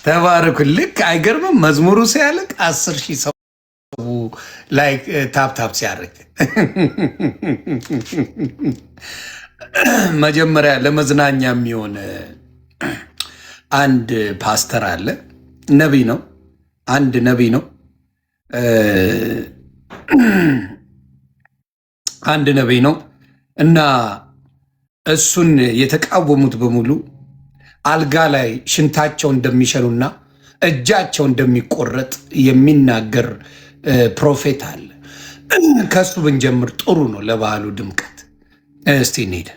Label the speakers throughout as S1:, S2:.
S1: ተባረኩ። ልክ አይገርምም? መዝሙሩ ሲያልቅ 10,000 ሰው ላይ ታፕታፕ ሲያደርግ መጀመሪያ ለመዝናኛ የሚሆን አንድ ፓስተር አለ። ነቢይ ነው። አንድ ነቢይ ነው። አንድ ነቢይ ነው እና እሱን የተቃወሙት በሙሉ አልጋ ላይ ሽንታቸው እንደሚሸኑና እጃቸው እንደሚቆረጥ የሚናገር ፕሮፌት አለ። ከሱ ብንጀምር ጥሩ ነው ለባህሉ ድምቀት። እስቲ እንሂድ።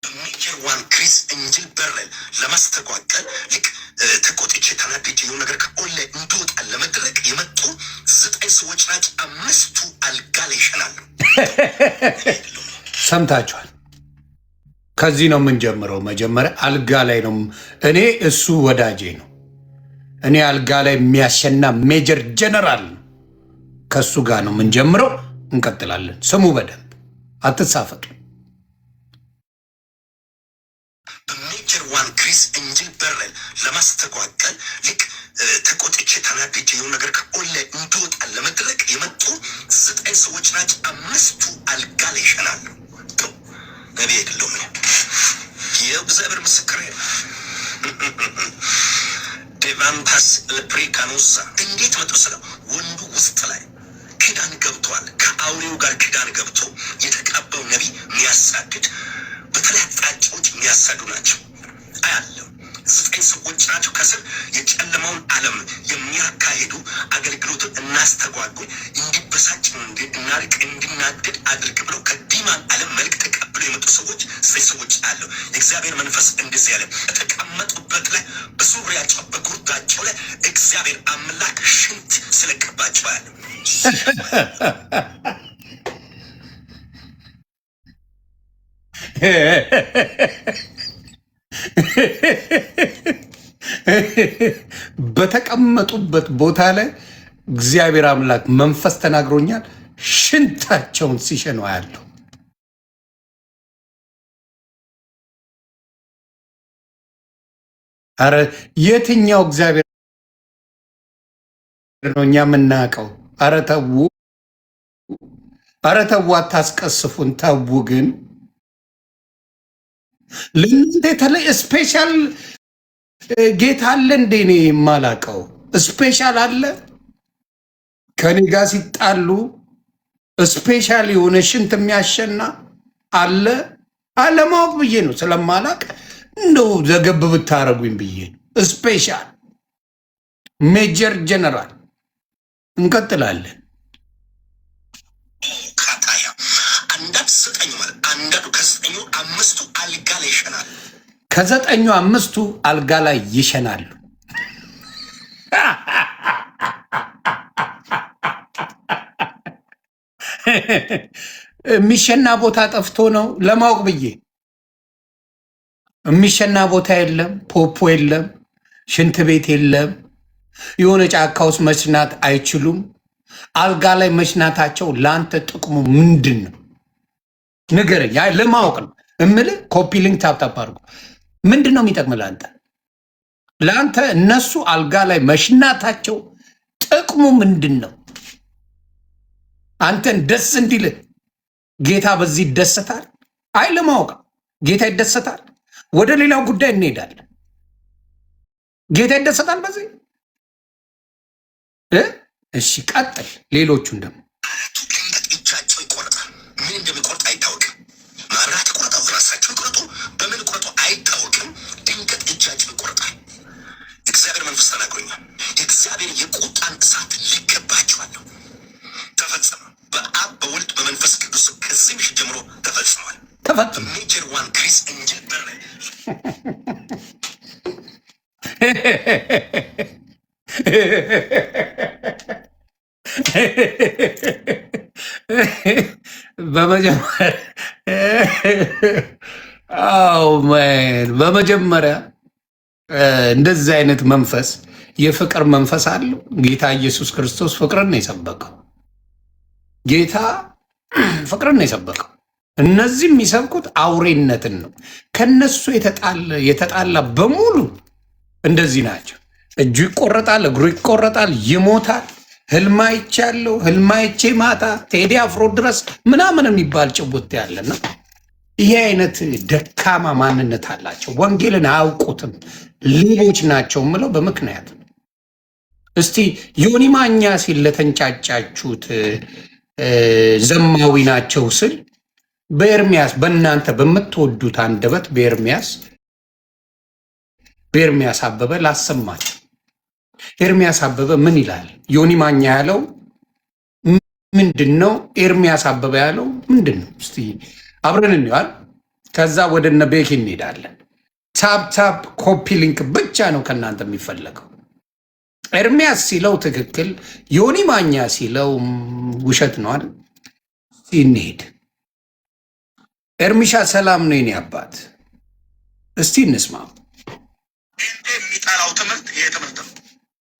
S2: ሜጀር ዋን ክሪስ እንጅል በርለን ለማስተጓቀል ልክ ተቆጥቼ ተናድጄ የሆነ ነገር ከኦንላይን እንዲወጣ ለመድረግ የመጡ 9 ሰዎች ናቸው። 5ቱ አልጋ ላይ ይሸናሉ።
S1: ሰምታችኋል። ከዚህ ነው የምንጀምረው። መጀመሪያ አልጋ ላይ ነው። እኔ እሱ ወዳጄ ነው። እኔ አልጋ ላይ የሚያሸና ሜጀር ጀነራል ነው። ከሱ ጋር ነው የምንጀምረው። እንቀጥላለን። ስሙ በደንብ አትሳፈጡ።
S2: በሜጀር ዋን ክሪስ እንጅል በርለን ለማስተጓቀል ልክ ተቆጥቼ ተናድጄ የሆነ ነገር ከኦንላይን እንዲወጣ ለመድረግ የመጡ 9 ሰዎች ናቸው። 5ቱ አልጋ ላይ ይሸናሉ። ነቢ አይደለሁም። ይኸው እግዚአብሔር ምስክር ዴቫንታስ ለፕሪካኖሳ እንዴት መጡ ስለው ወንዱ ውስጥ ላይ ክዳን ገብተዋል። ከአውሬው ጋር ክዳን ገብቶ የተቀባው ነቢይ የሚያሳድድ በተለይ አቅጣጫዎች የሚያሳዱ ናቸው። አያለው 9 ሰዎች ናቸው። ከስር የጨለማውን ዓለም የሚያካሂዱ አገልግሎትን እናስተጓጉል፣ እንዲበሳጭ እናርቅ፣ እንዲናደድ አድርግ ብለው ከዲማን ዓለም መልክ ተቀብለው የመጡ ሰዎች 9 ሰዎች አለው። የእግዚአብሔር መንፈስ እንደዚህ ያለ ተቀመጡበት ላይ በሱሪያቸው በጉርዳቸው ላይ እግዚአብሔር አምላክ ሽንት ስለቀባቸው ያለ
S1: በተቀመጡበት ቦታ ላይ እግዚአብሔር አምላክ መንፈስ ተናግሮኛል። ሽንታቸውን ሲሸኑ ያለው አረ የትኛው እግዚአብሔር ነው እኛ የምናውቀው? አረ ተዉ፣ አረ ተዉ፣ አታስቀስፉን። ተዉ ግን ለእናንተ የተለየ ስፔሻል ጌታ አለ እንዴ? እኔ የማላውቀው ስፔሻል አለ። ከኔ ጋር ሲጣሉ ስፔሻል የሆነ ሽንት የሚያሸና አለ። አለማወቅ ብዬ ነው፣ ስለማላቅ እንደው ዘገብ ብታረጉኝ ብዬ ነው። ስፔሻል ሜጀር ጀነራል። እንቀጥላለን። ከ9 5ቱ አልጋ ላይ ይሸናሉ። የሚሸና ቦታ ጠፍቶ ነው ለማወቅ ብዬ። የሚሸና ቦታ የለም፣ ፖፖ የለም፣ ሽንት ቤት የለም። የሆነ ጫካ ውስጥ መሽናት አይችሉም። አልጋ ላይ መሽናታቸው ለአንተ ጥቅሙ ምንድን ነው? ንገረኝ። ለማወቅ ነው እምልህ። ኮፒ ሊንክ ታፕታፕ አድርጎ ምንድን ነው የሚጠቅም ለአንተ? እነሱ አልጋ ላይ መሽናታቸው ጥቅሙ ምንድን ነው? አንተን ደስ እንዲልህ ጌታ በዚህ ይደሰታል? አይ ለማወቅ ጌታ ይደሰታል። ወደ ሌላው ጉዳይ እንሄዳለን። ጌታ ይደሰታል በዚህ። እሺ ቀጥል። ሌሎቹን ደግሞ
S2: እጃቸው ይቆርጣል። ምን እንደሚቆርጥ አይታወቅም። ማብራት ቆርጠው ራሳቸው ይቆርጡ፣ በምን ቆርጦ አይታወቅም። ድንገት እጃቸው ይቆርጣል። እግዚአብሔር መንፈስ ተናግሮኛል። የእግዚአብሔር የቁጣን እሳት ሊገባቸዋለሁ። ተፈጸመ። በአብ በወልድ በመንፈስ ቅዱስ ከዚህ ምሽት ጀምሮ ተፈጽሟል።
S1: ተፈጽሟል።
S2: ሜጀር ዋን ክሪስ እንጅል በርለን
S1: በመጀመሪያ እንደዚህ አይነት መንፈስ የፍቅር መንፈስ አለው። ጌታ ኢየሱስ ክርስቶስ ፍቅርን ነው የሰበከው። ጌታ ፍቅርን ነው የሰበከው። እነዚህ የሚሰብኩት አውሬነትን ነው። ከነሱ የተጣላ በሙሉ እንደዚህ ናቸው። እጁ ይቆረጣል፣ እግሩ ይቆረጣል፣ ይሞታል። ህልም አይቻለሁ፣ ህልም አይቼ ማታ ቴዲ አፍሮ ድረስ ምናምን የሚባል ጭቡት ያለና ይሄ አይነት ደካማ ማንነት አላቸው። ወንጌልን አያውቁትም፣ ሌቦች ናቸው የምለው በምክንያት። እስቲ ዮኒ ማኛ ሲል ለተንጫጫችሁት ዘማዊ ናቸው ስል በኤርሚያስ በእናንተ በምትወዱት አንደበት በኤርሚያስ አበበ ላሰማችሁ። ኤርሚያስ አበበ ምን ይላል? ዮኒ ማኛ ያለው ምንድን ነው? ኤርሚያስ አበበ ያለው ምንድን ነው? እስቲ አብረን እንየዋል። ከዛ ወደ እነ ቤኪ እንሄዳለን። ታፕ ኮፒ ሊንክ ብቻ ነው ከእናንተ የሚፈለገው። ኤርሚያስ ሲለው ትክክል፣ ዮኒ ማኛ ሲለው ውሸት ነው አይደል? እስቲ እንሄድ። ኤርሚሻ ሰላም ነው የኔ አባት፣ እስቲ እንስማ።
S2: የሚጠራው ትምህርት ይሄ ትምህርት ነው።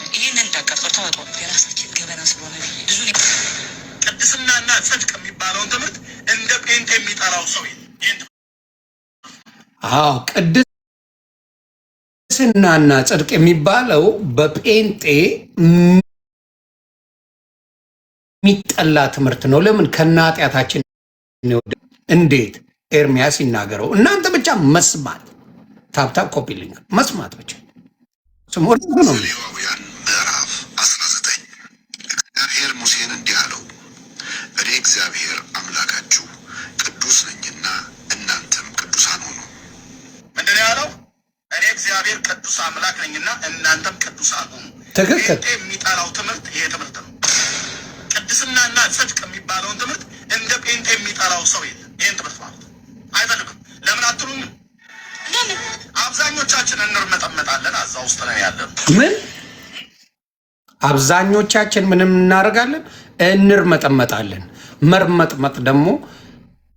S3: ይህን እንዳቀርጠው ተወጦ የራሳችን ገበና ስለሆነ ብዙ
S2: ቅድስናና ጽድቅ የሚባለውን ትምህርት እንደ ጴንጤ የሚጠራው ሰው
S1: አዎ፣ ቅድስናና ጽድቅ የሚባለው በጴንጤ የሚጠላ ትምህርት ነው። ለምን? ከነ ኃጢአታችን እንዴት? ኤርሚያስ ይናገረው። እናንተ ብቻ መስማት፣ ታፕታፕ ኮፒ ሊንክ መስማት ብቻ ስሞር ነው።
S2: ሌዋውያን ምዕራፍ 19 እግዚአብሔር ሙሴን እንዲህ አለው፣ እኔ እግዚአብሔር አምላካችሁ ቅዱስ ነኝና እናንተም ቅዱሳን ሁኑ። ምንድን ያለው? እኔ እግዚአብሔር ቅዱስ አምላክ ነኝና እናንተም ቅዱሳን ሁኑ።
S1: ትክክል።
S2: የሚጠራው ትምህርት ይሄ ትምህርት ነው። ቅድስናና ጽድቅ የሚባለውን ትምህርት እንደ ጴንጤ የሚጠራው ሰው የለም። ይህን ትምህርት ማለት አይፈልግም። ለምን አትሉም? አብዛኞቻችን እንርመጠመጣለን። አዛ ውስጥ ነው ያለን።
S1: ምን አብዛኞቻችን ምንም እናደርጋለን? እንርመጠመጣለን። መርመጥመጥ ደግሞ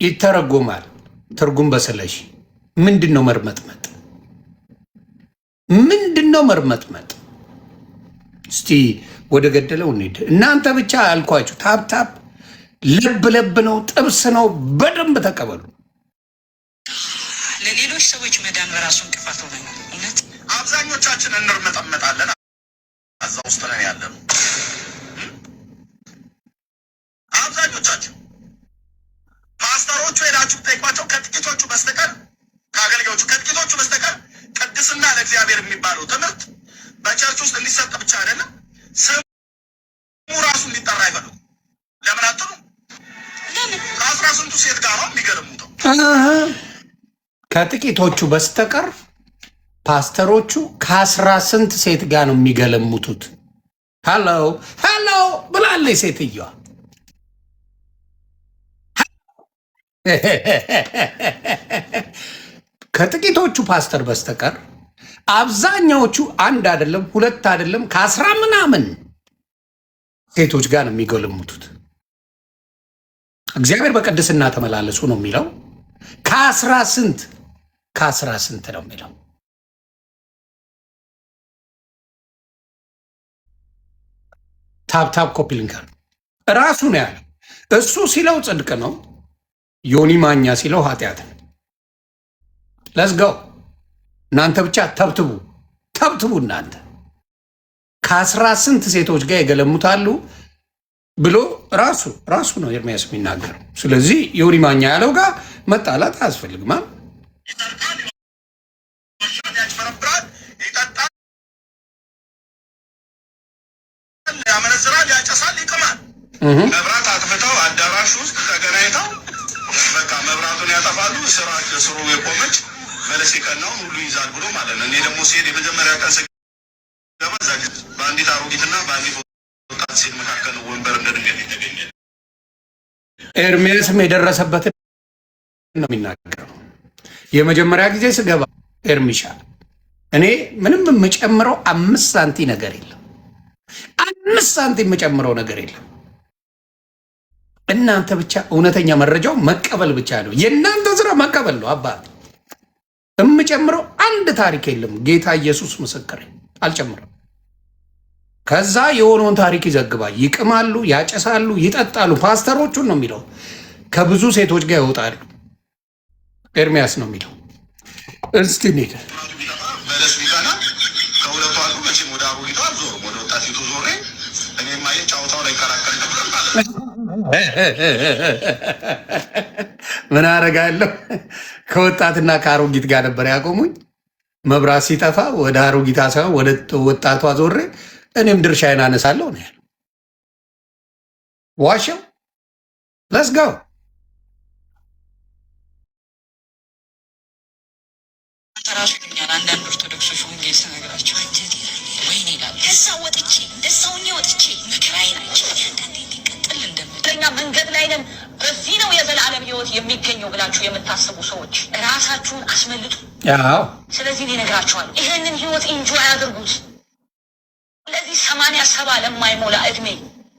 S1: ይተረጎማል። ትርጉም በስለሽ ምንድን ነው መርመጥመጥ? ምንድን ነው መርመጥመጥ? እስቲ ወደ ገደለው እንሂድ። እናንተ ብቻ አልኳችሁ፣ ታፕታፕ ለብ ነው፣ ጥብስ ነው። በደንብ ተቀበሉ።
S3: ለሌሎች ሰዎች መዳን በራሱ እንቅፋት ሆነ። እውነት
S2: አብዛኞቻችን እንርመጠመጣለን። እዛ ውስጥ ነው ያለን። አብዛኞቻችን ፓስተሮቹ ሄዳችሁ ጠይቋቸው፣ ከጥቂቶቹ በስተቀር ከአገልጋዮቹ ከጥቂቶቹ በስተቀር ቅድስና ለእግዚአብሔር የሚባለው ትምህርት በቸርች ውስጥ እንዲሰጥ ብቻ አይደለም፣ ስሙ ራሱ እንዲጠራ አይፈልጉም። ለምን አትሉ? ከ18ቱ ሴት ጋር ነው የሚገለሙተው።
S1: ከጥቂቶቹ በስተቀር ፓስተሮቹ ከ18 ሴት ጋር ነው የሚገለሙቱት። ሄሎ ብላለች ሴትዮዋ። ከጥቂቶቹ ፓስተር በስተቀር አብዛኛዎቹ አንድ አይደለም፣ ሁለት አይደለም፣ ከ10 ምናምን ሴቶች ጋር ነው የሚገለሙቱት። እግዚአብሔር በቅድስና ተመላለሱ ነው የሚለው። ከአስራ ስንት ነው የሚለው። ታፕታፕ ኮፒ ሊንከር ራሱ ነው ያለው። እሱ ሲለው ጽድቅ ነው፣ ዮኒ ማኛ ሲለው ኃጢአት ነው። ለዝጋው እናንተ ብቻ ተብትቡ እናንተ ከ18 ሴቶች ጋር የገለሙታሉ ብሎ ራሱ ነው ኤርሚያስ የሚናገረው። ስለዚህ ዮኒ ማኛ ያለው ጋር መጣላት አያስፈልግም።
S2: ያመነዝራል፣ ያጨሳል፣ ይቅማል። መብራት አጥፍተው አዳራሽ ውስጥ ተገናኝተው በቃ መብራቱን ያጠፋሉ። ስሩ የቆመች መለስ የቀናውን ሁሉ ይዛል ብሎ ማለት ነው። እኔ ደግሞ ሲሄድ የመጀመሪያ ቀን ስገባ በአንዲት አሮጊትና በአንዲት ወጣት ሴት መካከል ወንበር እንደድንገት የተገኘ
S1: ኤርሚያስም የደረሰበትን ነው የሚናገረው። የመጀመሪያ ጊዜ ስገባ ኤርሚሻ እኔ ምንም የምጨምረው 5 ሳንቲ ነገር የለም። 5 ሳንቲ የምጨምረው ነገር የለም። እናንተ ብቻ እውነተኛ መረጃው መቀበል ብቻ ነው። የእናንተ ስራ መቀበል ነው። አባት የምጨምረው አንድ ታሪክ የለም። ጌታ ኢየሱስ ምስክር አልጨምረም። ከዛ የሆነውን ታሪክ ይዘግባል። ይቅማሉ፣ ያጨሳሉ፣ ይጠጣሉ። ፓስተሮቹን ነው የሚለው። ከብዙ ሴቶች ጋር ይወጣሉ። ኤርሚያስ ነው የሚለው። እስቲ እንሂድ።
S2: በለስ ቢቀና ከሁለቱ አንዱ መቼም ወደ አሮጊቷ አልዞርም፣ ወደ ወጣቲቱ ዞሬ እኔም ማየት ጫወታው ላይ ይከራከር ነበር ማለት ነው።
S1: ምን አደርጋለሁ? ከወጣትና ከአሮጊት ጋር ነበር ያቆሙኝ። መብራት ሲጠፋ ወደ አሮጊታ ሳይሆን ወደ ወጣቷ ዞሬ እኔም ድርሻዬን አነሳለሁ ነው ያለው። ዋሸው። ለስ ጋው
S3: ራሱ ይሉኛል አንዳንድ ኦርቶዶክሶች ወንጌል ስነግራቸው አንጀት ይላል። ወይኔ ይላል ከዛ ወጥቼ እንደሳውኛ ወጥቼ መከራዬን አይቼ አንዳንዴ እንዲቀጥል እንደምደኛ መንገድ ላይ ነን። በዚህ ነው የዘላለም ሕይወት የሚገኘው ብላችሁ የምታስቡ ሰዎች ራሳችሁን አስመልጡ።
S1: ያው
S3: ስለዚህ እኔ እነግራችኋለሁ ይህንን ሕይወት ኢንጆይ አድርጉት። ስለዚህ 87 ለማይሞላ እድሜ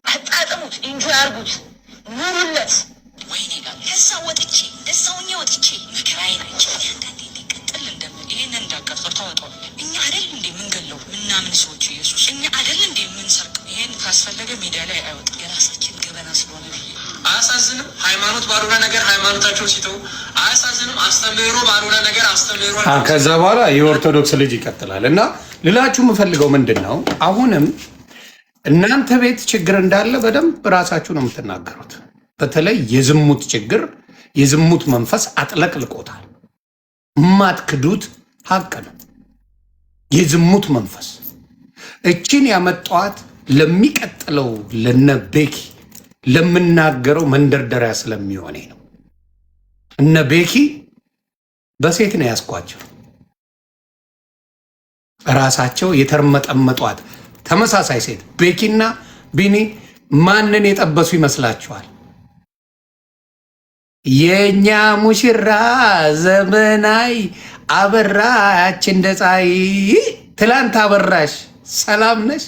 S3: አጣጥሙት፣ ኢንጆይ አድርጉት፣ ኑሩለት። ወይኔ ይላል ከዛ ወጥቼ እንደሳውኛ ወጥቼ መከራዬን አይቼ አንዳንዴ እንዲቀጥል እንደምን ይህንን እንዳቀርጠው ታወጣው። እኛ አይደል እንዴ የምንገለው ምናምን ሰዎች ኢየሱስ እኛ አይደል እንዴ የምንሰርቀው? ይሄን ካስፈለገ ሚዲያ ላይ አይወጣም። የራሳችን ገበና ስለሆነ ብዬ አያሳዝንም? ሃይማኖት ባልሆነ ነገር ሃይማኖታቸውን ሲተው አያሳዝንም? አስተምህሮ ባልሆነ ነገር አስተምህሮ
S1: ከዛ በኋላ የኦርቶዶክስ ልጅ ይቀጥላል። እና ልላችሁ የምፈልገው ምንድን ነው፣ አሁንም እናንተ ቤት ችግር እንዳለ በደንብ ራሳችሁ ነው የምትናገሩት። በተለይ የዝሙት ችግር፣ የዝሙት መንፈስ አጥለቅልቆታል። የማትክዱት ሀቅ ነው። የዝሙት መንፈስ እችን ያመጣዋት ለሚቀጥለው ለነቤኪ ለምናገረው መንደርደሪያ ስለሚሆኔ ነው። እነ ቤኪ በሴት ነው ያስኳቸው። ራሳቸው የተርመጠመጧት ተመሳሳይ ሴት ቤኪና ቢኒ ማንን የጠበሱ ይመስላችኋል? የኛ ሙሽራ ዘመናዊ አበራች እንደ ፀሐይ። ትላንት አበራሽ ሰላም ነሽ?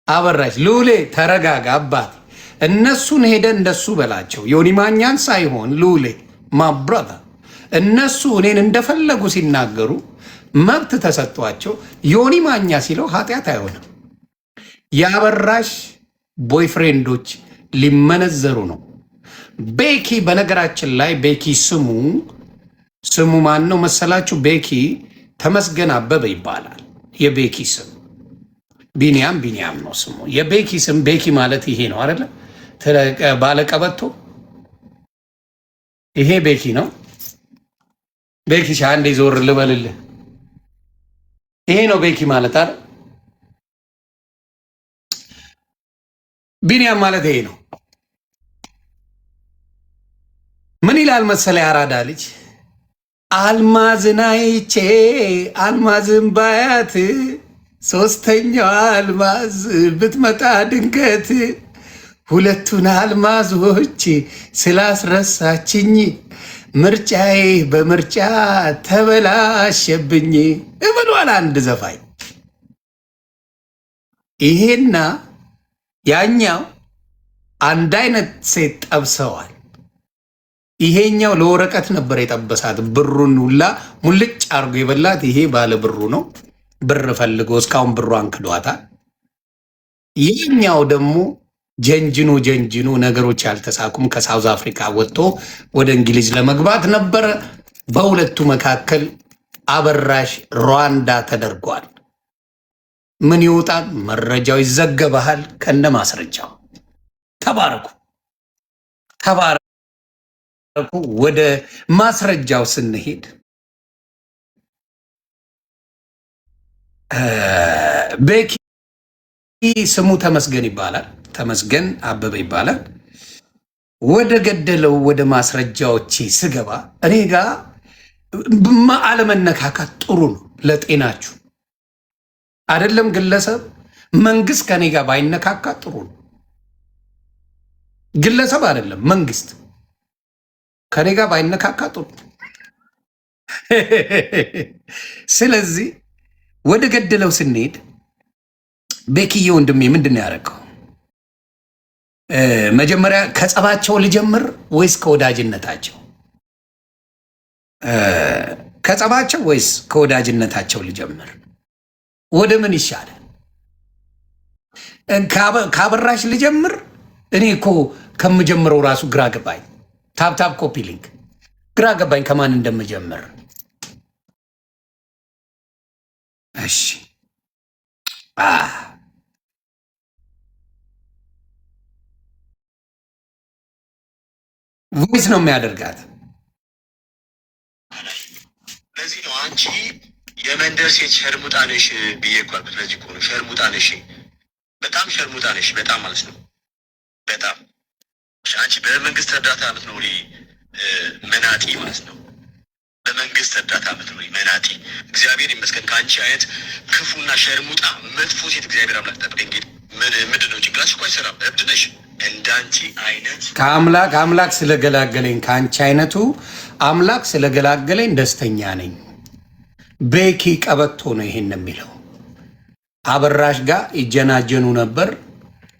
S1: አበራሽ ልዑሌ ተረጋጋ አባት። እነሱን ሄደ እንደሱ በላቸው። ዮኒ ማኛን ሳይሆን ልዑሌ ማብራታ እነሱ እኔን እንደፈለጉ ሲናገሩ መብት ተሰጥቷቸው ዮኒ ማኛ ሲለው ኃጢአት አይሆንም። የአበራሽ ቦይፍሬንዶች ሊመነዘሩ ነው። ቤኪ በነገራችን ላይ ቤኪ ስሙ ማን ነው መሰላችሁ? ቤኪ ተመስገን አበበ ይባላል። የቤኪ ስም ቢኒያም ነው ስሙ። የቤኪ ስም ቤኪ ማለት ይሄ ነው አይደለ? ባለቀበቶ ይሄ ቤኪ ነው። ቤኪ አንዴ ዞር ልበልልህ። ይሄ ነው ቤኪ ማለት አይደል? ቢኒያም ማለት ይሄ ነው። ምን ይላል መሰለ ያራዳ ልጅ አልማዝን አይቼ አልማዝን ባያት ሶስተኛው አልማዝ ብትመጣ ድንገት ሁለቱን አልማዞች ስላስረሳችኝ ምርጫዬ በምርጫ ተበላሸብኝ ብሏል አንድ ዘፋኝ። ይሄና ያኛው አንድ አይነት ሴት ጠብሰዋል። ይሄኛው ለወረቀት ነበር የጠበሳት። ብሩን ሁላ ሙልጭ አርጎ የበላት ይሄ ባለ ብሩ ነው። ብር ፈልጎ እስካሁን ብሯን ክዷታል። ይህኛው ደግሞ ጀንጅኖ ነገሮች ያልተሳኩም ከሳውዝ አፍሪካ ወጥቶ ወደ እንግሊዝ ለመግባት ነበረ። በሁለቱ መካከል አበራሽ ሩዋንዳ ተደርጓል። ምን ይወጣል? መረጃው ይዘገባል ከነ ማስረጃው። ተባረኩ። ወደ ማስረጃው ስንሄድ ቤኪ ስሙ ተመስገን ይባላል። ተመስገን አበበ ይባላል። ወደ ገደለው ወደ ማስረጃዎቼ ስገባ እኔ ጋር አለመነካካት ጥሩ ነው ለጤናችሁ። አይደለም ግለሰብ መንግስት ከኔ ጋር ባይነካካ ጥሩ ነው። ግለሰብ አይደለም መንግስት ከኔ ጋር ባይነካካ ጥሩ። ስለዚህ ወደ ገደለው ስንሄድ ቤኪዬ ወንድሜ ምንድን ነው ያደረገው? መጀመሪያ ከጸባቸው ልጀምር ወይስ ከወዳጅነታቸው? ከጸባቸው ወይስ ከወዳጅነታቸው ልጀምር? ወደ ምን ይሻላል? ካበራሽ ልጀምር? እኔ እኮ ከምጀምረው ራሱ ግራ ገባኝ። ታፕታፕ ኮፒ ሊንክ ግራ ገባኝ ከማን እንደምጀምር። እሺ ቮይስ ነው የሚያደርጋት።
S2: ለዚህ ነው አንቺ የመንደር ሴት ሸርሙጣ ነሽ ብዬ እኮ አልኩት። ለዚህ እኮ ነው ሸርሙጣ ነሽ፣ በጣም ሸርሙጣ ነሽ፣ በጣም ማለት ነው። በጣም አንቺ በመንግስት እርዳታ የምትኖሪ መናጢ ማለት ነው። በመንግስት እርዳታ የምትኖሪ መናጢ። እግዚአብሔር ይመስገን ከአንቺ አይነት ክፉና ሸርሙጣ መጥፎ ሴት እግዚአብሔር አምላክ ጠብቀኝ። እንግዲህ ምንድን ነው ጭንቅላትሽ እኮ አይሰራም፣ እብድ ነሽ። እንዳንቺ አይነት
S1: ከአምላክ ስለገላገለኝ ከአንቺ አይነቱ አምላክ ስለገላገለኝ ደስተኛ ነኝ። ቤኪ ቀበቶ ነው ይሄን የሚለው። አበራሽ ጋር ይጀናጀኑ ነበር።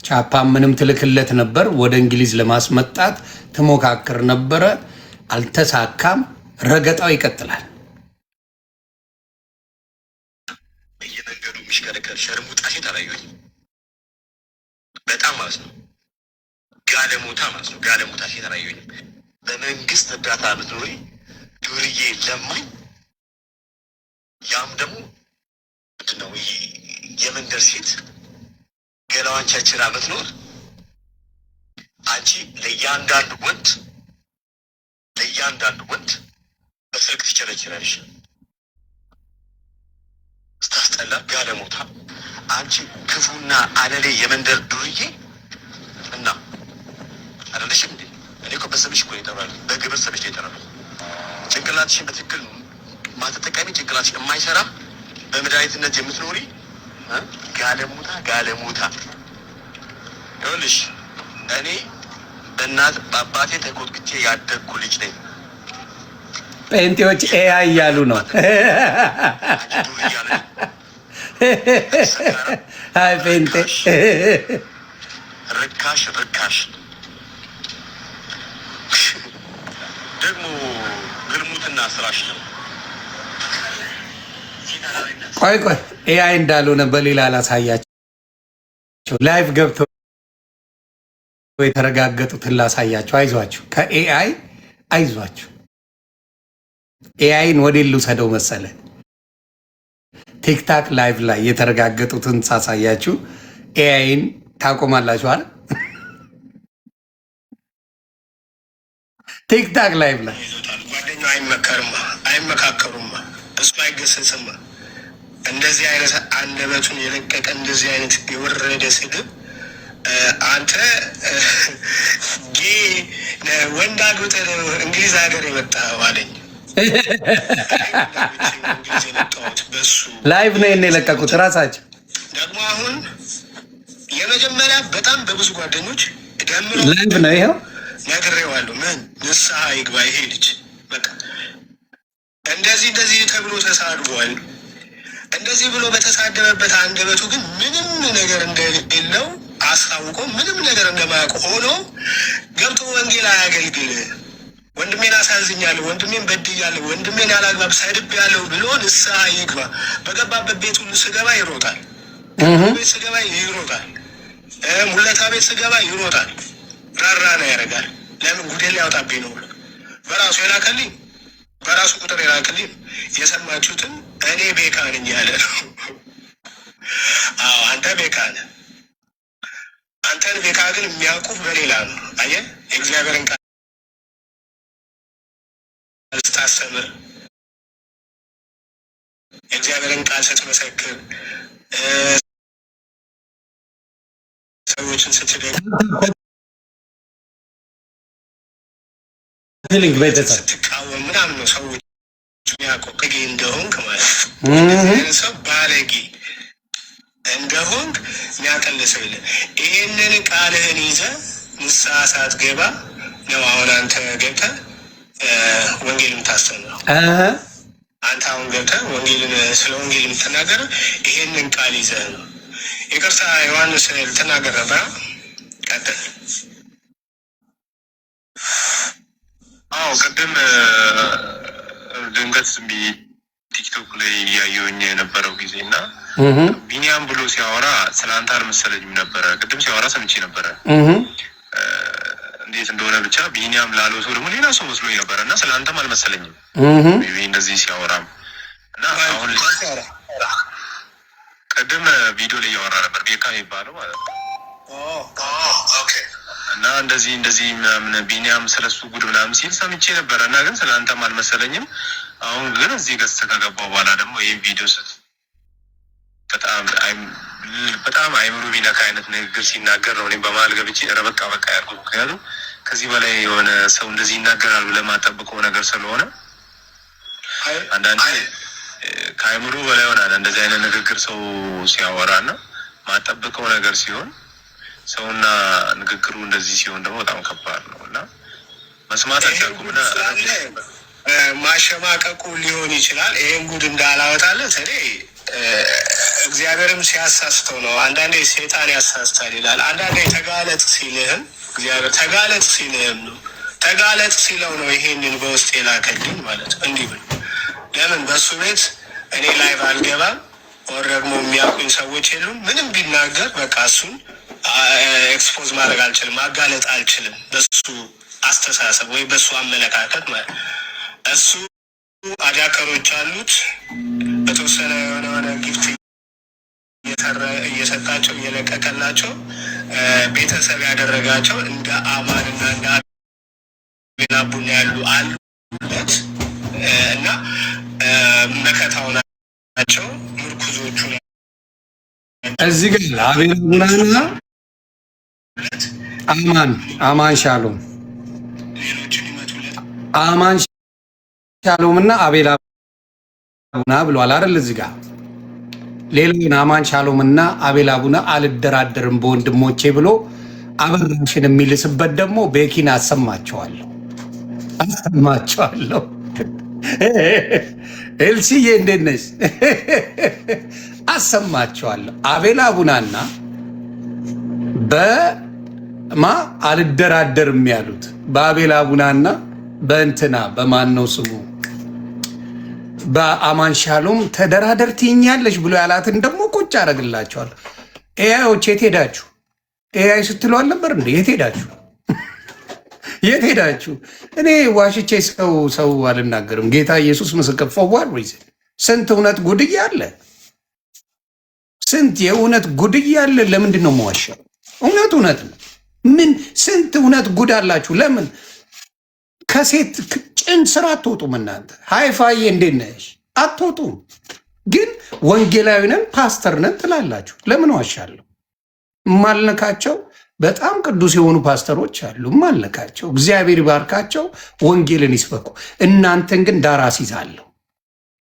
S1: ቻፓ ምንም ትልክለት ነበር። ወደ እንግሊዝ ለማስመጣት ትሞካክር ነበረ፣ አልተሳካም። ረገጣው ይቀጥላል።
S2: በየመንገዱ የሚሽከረከር ሸርሙጣ ሴት አላየሁኝም። በጣም ማለት ነው ጋለሞታ ማለት ነው ጋለሞታ ሴት አላየሁኝም። በመንግስት እርዳታ የምትኖሪ ዱርዬ ለማኝ፣ ያም ደግሞ ምንድን ነው የመንደር ሴት ገላዋን ቸርችራ የምትኖር አንቺ ለእያንዳንዱ ወንድ በስልክ ትቸረችራለሽ። ስታስጠላ ጋለሞታ አንቺ ክፉና አለሌ የመንደር ዱርዬ እና አይደለሽም እንዴ? እኔ እኮ በስምሽ እኮ ይጠራል፣ በግብር ስምሽ ይጠራል። ጭንቅላትሽን በትክክል ማትጠቀሚ፣ ጭንቅላትሽ የማይሰራ በመድኃኒትነት የምትኖሪ ጋለሞታ። ይኸውልሽ እኔ በእናት በአባቴ ተኮትኩቼ ያደግኩ ልጅ ነኝ።
S1: ጴንጤዎች ኤአይ እያሉ ነው። አይ ጴንጤ
S2: ርካሽ ደግሞ ግልሙትና ስራሽ ነው።
S1: ቆይ ኤአይ እንዳልሆነ በሌላ ላሳያቸው። ላይቭ ገብተው የተረጋገጡትን ላሳያቸው። አይዟችሁ፣ ከኤአይ አይዟችሁ። ኤአይን ወደ ልውሰደው መሰለ። ቲክታክ ላይቭ ላይ የተረጋገጡትን ሳሳያችሁ ኤአይን ታቆማላችሁ አይደል? ቲክታክ ላይቭ ላይ
S2: ጓደኛው አይመካከሩማ፣ እሱ አይገሰጽማ። እንደዚህ አይነት አንደበቱን የለቀቀ እንደዚህ አይነት የወረደ ስድብ አንተ ጌ ወንድ አግብተህ እንግሊዝ ሀገር የመጣኸው አለኝ።
S1: ላይቭ ነው የለቀቁት ራሳቸው።
S2: ደግሞ አሁን የመጀመሪያ በጣም በብዙ ጓደኞች
S1: ላይቭ ነው ይኸው
S2: ነግሬዋለሁ። ምን ንስሐ ይግባ ይሄ ልጅ። በቃ እንደዚህ ተብሎ ተሳድቧል። እንደዚህ ብሎ በተሳደበበት አንደበቱ ግን ምንም ነገር እንደሌለው አስታውቆ ምንም ነገር እንደማያውቅ ሆኖ ገብቶ ወንጌል አያገልግል፣ ወንድሜን አሳዝኛለሁ፣ ወንድሜን በድያለሁ፣ ወንድሜን ያላግባብ ሰድቤያለሁ ብሎ ንስሐ ይግባ። በገባበት ቤት ሁሉ ስገባ ይሮጣል፣ ቤት ስገባ ይሮጣል፣ ሙለታ ቤት ስገባ ይሮጣል። ራራ ነው ያደርጋል። ለምን ጉዴን ሊያወጣብኝ ነው ብሎ በራሱ የላከልኝ በራሱ ቁጥር የላከልኝ። የሰማችሁትን እኔ ቤካ ነኝ ያለ ነው። አዎ አንተ ቤካ ነህ። አንተን ቤካ ግን የሚያውቁህ በሌላ ነው። አየህ፣ የእግዚአብሔርን ቃል ስታስተምር፣ የእግዚአብሔርን ቃል ስትመሰክር፣ ሰዎችን ስትደግ ስትቃወም ምናምን ነው ሰዎች የሚያውቁህ እንደሆንክ ማለት ነው። ሰው ባለጌ እንደሆንክ የሚያቀል ሰው የለም። ይሄንን ቃልህን ይዘህ ንስሐ ሳትገባ ነው አሁን አንተ ገብተህ ወንጌል የምታስተምረው። አንተ አሁን ገብተህ ስለ ወንጌል የምትናገር ይሄንን ቃል ይዘህ ነው። ይቅርታ ዮሐንስ ልትናገር ነበር። ቀጥል።
S4: አዎ ቅድም ድንገት ዝም ብዬ ቲክቶክ ላይ እያየሁኝ የነበረው ጊዜ እና ቢኒያም ብሎ ሲያወራ ስለ አንተ አልመሰለኝም ነበረ። ቅድም ሲያወራ ሰምቼ ነበረ እንዴት እንደሆነ ብቻ ቢኒያም ላለው ሰው ደግሞ ሌላ ሰው መስሎኝ ነበር እና ስለአንተም አልመሰለኝም እንደዚህ ሲያወራም እና አሁን ቅድም ቪዲዮ ላይ እያወራ ነበር ቤካ የሚባለው ማለት ነው እና እንደዚህ ምናምን ቢኒያም ስለሱ ጉድ ምናምን ሲል ሰምቼ ነበረ እና ግን ስለአንተም አልመሰለኝም። አሁን ግን እዚህ ገዝተህ ከገባሁ በኋላ ደግሞ ይህን ቪዲዮ በጣም አይምሮ ቢነካ አይነት ንግግር ሲናገር ነው እኔም በመሀል ገብቼ ኧረ በቃ ያልኩት። ምክንያቱም ከዚህ በላይ የሆነ ሰው እንደዚህ ይናገራል ብለህ የማጠብቀው ነገር ስለሆነ አንዳንዴ ከአይምሮ በላይ ይሆናል እንደዚህ አይነት ንግግር ሰው ሲያወራ እና ማጠብቀው ነገር ሲሆን ሰውና ንግግሩ እንደዚህ ሲሆን ደግሞ በጣም ከባድ ነው እና መስማት አልቻልኩም። እና
S2: ማሸማቀቁ ሊሆን ይችላል ይሄን ጉድ እንዳላወጣለት እኔ እግዚአብሔርም ሲያሳስተው ነው። አንዳንዴ ሴጣን ያሳስታል ይላል። አንዳንዴ ተጋለጥ ሲልህም እግዚአብሔር ተጋለጥ ሲልህም ነው ተጋለጥ ሲለው ነው ይሄንን በውስጥ የላከልኝ ማለት እንዲህ ብል ለምን በሱ ቤት እኔ ላይ ባልገባም ወር ደግሞ የሚያውቁኝ ሰዎች የሉም። ምንም ቢናገር በቃ እሱን ኤክስፖዝ ማድረግ አልችልም፣ ማጋለጥ አልችልም። በሱ አስተሳሰብ ወይ በሱ አመለካከት ማለት እሱ አዳከሮች አሉት። በተወሰነ የሆነ ጊፍት እየሰጣቸው እየለቀቀላቸው ቤተሰብ ያደረጋቸው እንደ አማንና እንደ አቤላቡን ያሉ አሉበት እና መከታው ናቸው ምርኩዞቹ
S1: እዚህ ግን አቤላቡናና አማን ሻሎም አማን ሻሎምና አቤላቡና ብሏል አይደል? እዚህ ጋር ሌላውን አማን ሻሎምና አቤላቡና አልደራደርም በወንድሞቼ ብሎ አበራሽን የሚልስበት ደግሞ ቤኪን አሰማቸዋለሁ። ኤልሲዬ እንዴት ነሽ? አሰማቸዋለሁ። አቤላቡናና በማ አልደራደርም ያሉት በአቤላቡናና በእንትና በማን ነው ስሙ በአማን ሻሎም ተደራደር ትይኛለሽ ብሎ ያላትን ደግሞ ቁጭ አደረግላቸዋል። ኤአዮች የት ሄዳችሁ? ኤአይ ስትሉ አልነበር እንደ የት ሄዳችሁ? የት ሄዳችሁ? እኔ ዋሽቼ ሰው አልናገርም። ጌታ ኢየሱስ ምስክር ፈዋል ወይ ስንት እውነት ጉድያ አለ፣ ስንት የእውነት ጉድያ አለ። ለምንድን ነው መዋሸው? እውነት ነው። ምን ስንት እውነት ጉድ አላችሁ። ለምን ከሴት ጭን ስራ አትወጡም? እናንተ ሃይፋዬ እንዴት ነሽ? አትወጡም። ግን ወንጌላዊ ነን ፓስተር ነን ትላላችሁ። ለምን ዋሻለሁ? ማልነካቸው በጣም ቅዱስ የሆኑ ፓስተሮች አሉ። ማልነካቸው እግዚአብሔር ይባርካቸው፣ ወንጌልን ይስበኩ። እናንተን ግን ዳር አስይዛለሁ።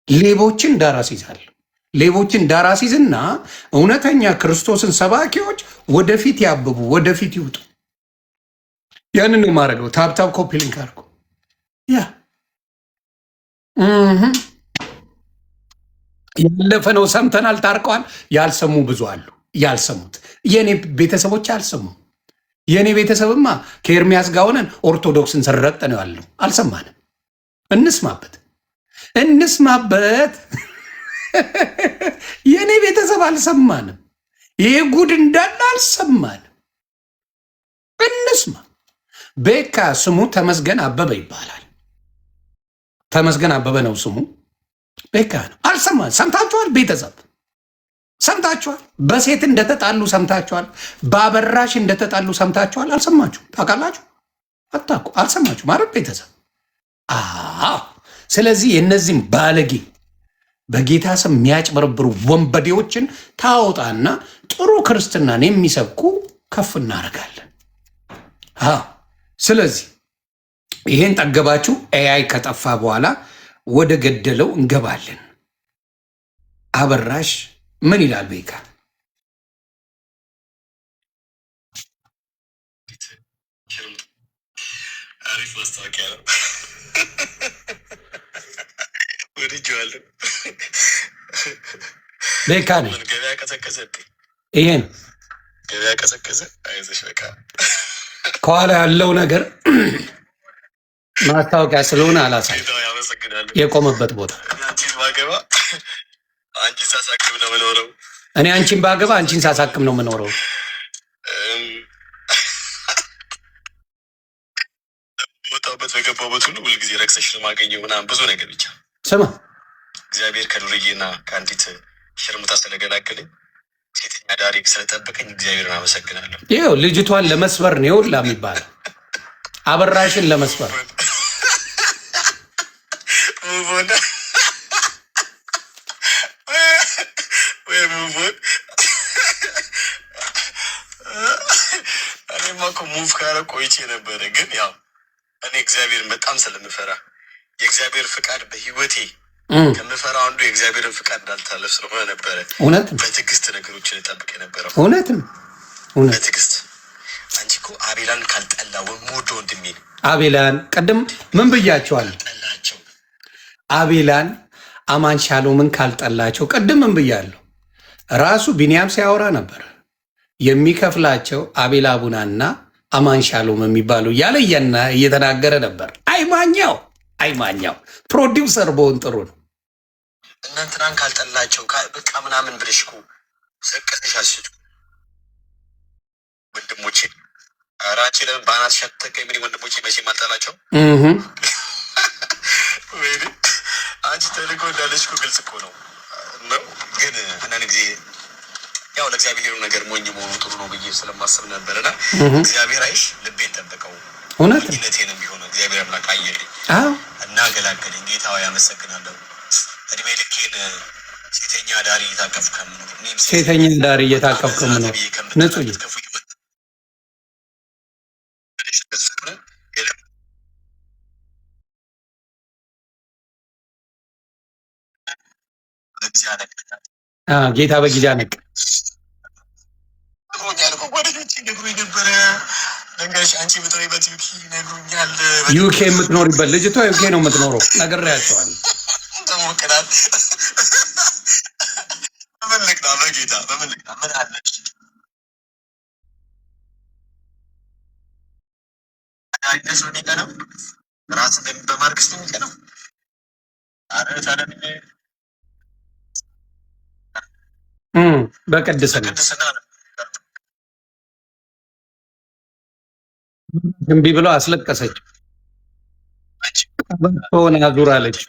S1: ሌቦችን ዳር አስይዛለሁ። ሌቦችን ዳር አስይዝና እውነተኛ ክርስቶስን ሰባኪዎች ወደፊት ያብቡ፣ ወደፊት ይውጡ። ያንን ነው የማደርገው። ታብታብ ኮፒ ሊንክ አድርጎ ያለፈ ነው ሰምተናል፣ ታርቀዋል። ያልሰሙ ብዙ አሉ። ያልሰሙት የእኔ ቤተሰቦች አልሰሙም። የእኔ ቤተሰብማ ከኤርሚያስ ጋር ሆነን ኦርቶዶክስን ስንረግጥ ነው ያለው። አልሰማንም። እንስማበት። የእኔ ቤተሰብ አልሰማንም። ይሄ ጉድ እንዳለ አልሰማንም። እንስማ። ቤካ ስሙ ተመስገን አበበ ይባላል። ተመስገን አበበ ነው ስሙ። ቤካ ነው። አልሰማን። ሰምታችኋል? ቤተሰብ ሰምታችኋል? በሴት እንደተጣሉ ሰምታችኋል? በአበራሽ እንደተጣሉ ሰምታችኋል? አልሰማችሁ? ታውቃላችሁ? አታውቁ? አልሰማችሁ ማለት ቤተሰብ። ስለዚህ የእነዚህም ባለጌ በጌታ ስም የሚያጭበረብሩ ወንበዴዎችን ታወጣና ጥሩ ክርስትናን የሚሰብኩ ከፍ እናደርጋለን። ስለዚህ ይሄን ጠገባችሁ። ኤአይ ከጠፋ በኋላ ወደ ገደለው እንገባለን። አበራሽ ምን ይላል? ቤካ
S2: አሪፍ ማስታወቂያ ነው። ወድጄዋለሁ።
S1: ቤካ ነኝ።
S2: ገበያ ቀዘቀዘ።
S1: ይሄን
S2: ገበያ ቀዘቀዘ። አይዞሽ በቃ
S1: ከኋላ ያለው ነገር ማስታወቂያ ስለሆነ አላሳይ የቆመበት ቦታ
S2: አንቺን ሳሳክም ነው የምኖረው።
S1: እኔ አንቺን ባገባ አንቺን ሳሳክም ነው የምኖረው።
S2: በገባሁበት ሁሉ ሁልጊዜ ረክሰሽ ነው የማገኘው ምናምን ብዙ ነገር ብቻ
S1: ስማ
S2: እግዚአብሔር ከዱርዬና ከአንዲት ሽርሙጣ ስለገላገለኝ ሴተኛ ዳሪ ስለጠበቀኝ እግዚአብሔርን አመሰግናለሁ።
S1: ይኸው ልጅቷን ለመስበር ነው ይኸውልህ የሚባለው አበራሽን ለመስበር
S2: እኔማ እኮ ሙቭ ካረግ ቆይቼ ነበረ፣ ግን ያው እኔ እግዚአብሔርን በጣም ስለምፈራ የእግዚአብሔር ፍቃድ በህይወቴ ከምፈራው አንዱ የእግዚአብሔርን ፍቃድ እንዳልታለፍ ስለሆነ ነበረ።
S1: እውነትም
S2: በትዕግስት ነገሮችን እጠብቅ የነበረው
S1: እውነትም
S2: በትዕግስት። አንቺ እኮ አቤላን ካልጠላ ወንድ ወንድሜ
S1: አቤላን ቅድም ምን ብያቸዋል? አቤላን አማን ሻሎምን ካልጠላቸው ቅድም ምን ብያለሁ? ራሱ ቢንያም ሲያወራ ነበር የሚከፍላቸው አቤላ ቡናና አማን ሻሎም የሚባሉ እያለ እየተናገረ ነበር። አይማኛው ፕሮዲውሰር በሆን ጥሩ ነው።
S2: እናንትናን ካልጠላቸው በቃ ምናምን ብለሽ እኮ ሰቀስሽ አስችልኩ ወንድሞቼ። ራንቺ ለምን በአናት ሸተቀ? ምን ወንድሞቼ መቼም አልጠላቸው። ወይ አንቺ ተልኮ እንዳለች እኮ ግልጽ እኮ ነው። ግን አንዳንድ ጊዜ ያው ለእግዚአብሔሩ ነገር ሞኝ መሆኑ ጥሩ ነው ብዬ ስለማስብ ነበርና እግዚአብሔር አይሽ ልቤን ጠበቀው። እውነትነቴንም ቢሆነ እግዚአብሔር አምላክ አየልኝ እና ገላገለኝ። ጌታው ያመሰግናለሁ። እድሜ ልኬን ሴተኛ ዳሪ እየታቀፍኩ ከምኖር
S1: ሴተኛ ዳሪ እየታቀፍኩ ከምኖር ንጹህ ጌታ በጊዜ ነቅ ዩኬ የምትኖሪበት ልጅቷ ዩኬ ነው የምትኖረው። ነግሬያቸዋለሁ። በቅድስና እምቢ ብሎ አስለቀሰች። ሆነ አዙራለች።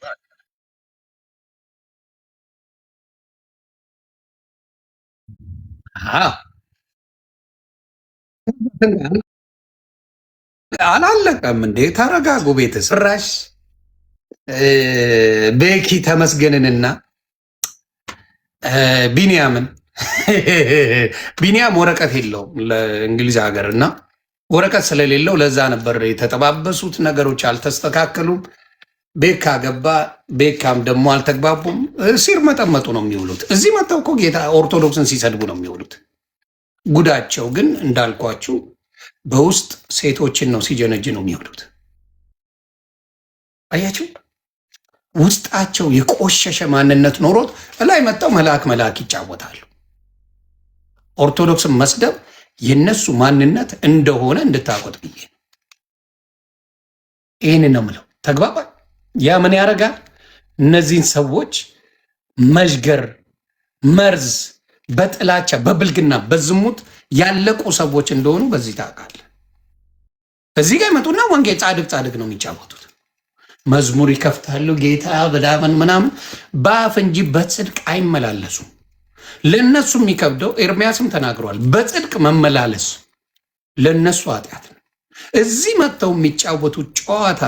S1: አላለቀም እንዴ? ተረጋጉ ቤተሰብ። ራሽ ቤኪ ተመስገንንና ቢንያምን ቢንያም ወረቀት የለውም ለእንግሊዝ ሀገር እና ወረቀት ስለሌለው ለዛ ነበር የተጠባበሱት። ነገሮች አልተስተካከሉም። ቤካ ገባ። ቤካም ደግሞ አልተግባቡም። ሲርመጠመጡ ነው የሚውሉት። እዚህ መጥተው እኮ ጌታ ኦርቶዶክስን ሲሰድቡ ነው የሚውሉት። ጉዳቸው ግን እንዳልኳችሁ በውስጥ ሴቶችን ነው ሲጀነጅ ነው የሚውሉት። አያችሁ፣ ውስጣቸው የቆሸሸ ማንነት ኖሮት እላይ መጥተው መልአክ ይጫወታሉ። ኦርቶዶክስን መስደብ የነሱ ማንነት እንደሆነ እንድታቆጥ ብዬ ይህን ነው ምለው። ተግባባ። ያ ምን ያደርጋል? እነዚህን ሰዎች መዥገር፣ መርዝ፣ በጥላቻ በብልግና በዝሙት ያለቁ ሰዎች እንደሆኑ በዚህ ታውቃለህ። እዚህ ጋር ይመጡና ወንጌል ጻድቅ ነው የሚጫወቱት። መዝሙር ይከፍታሉ። ጌታ በዳመን ምናምን በአፍ እንጂ በጽድቅ አይመላለሱም። ለእነሱ የሚከብደው ኤርሚያስም ተናግሯል። በጽድቅ መመላለስ ለእነሱ ኃጢአት ነው። እዚህ መጥተው የሚጫወቱት ጨዋታ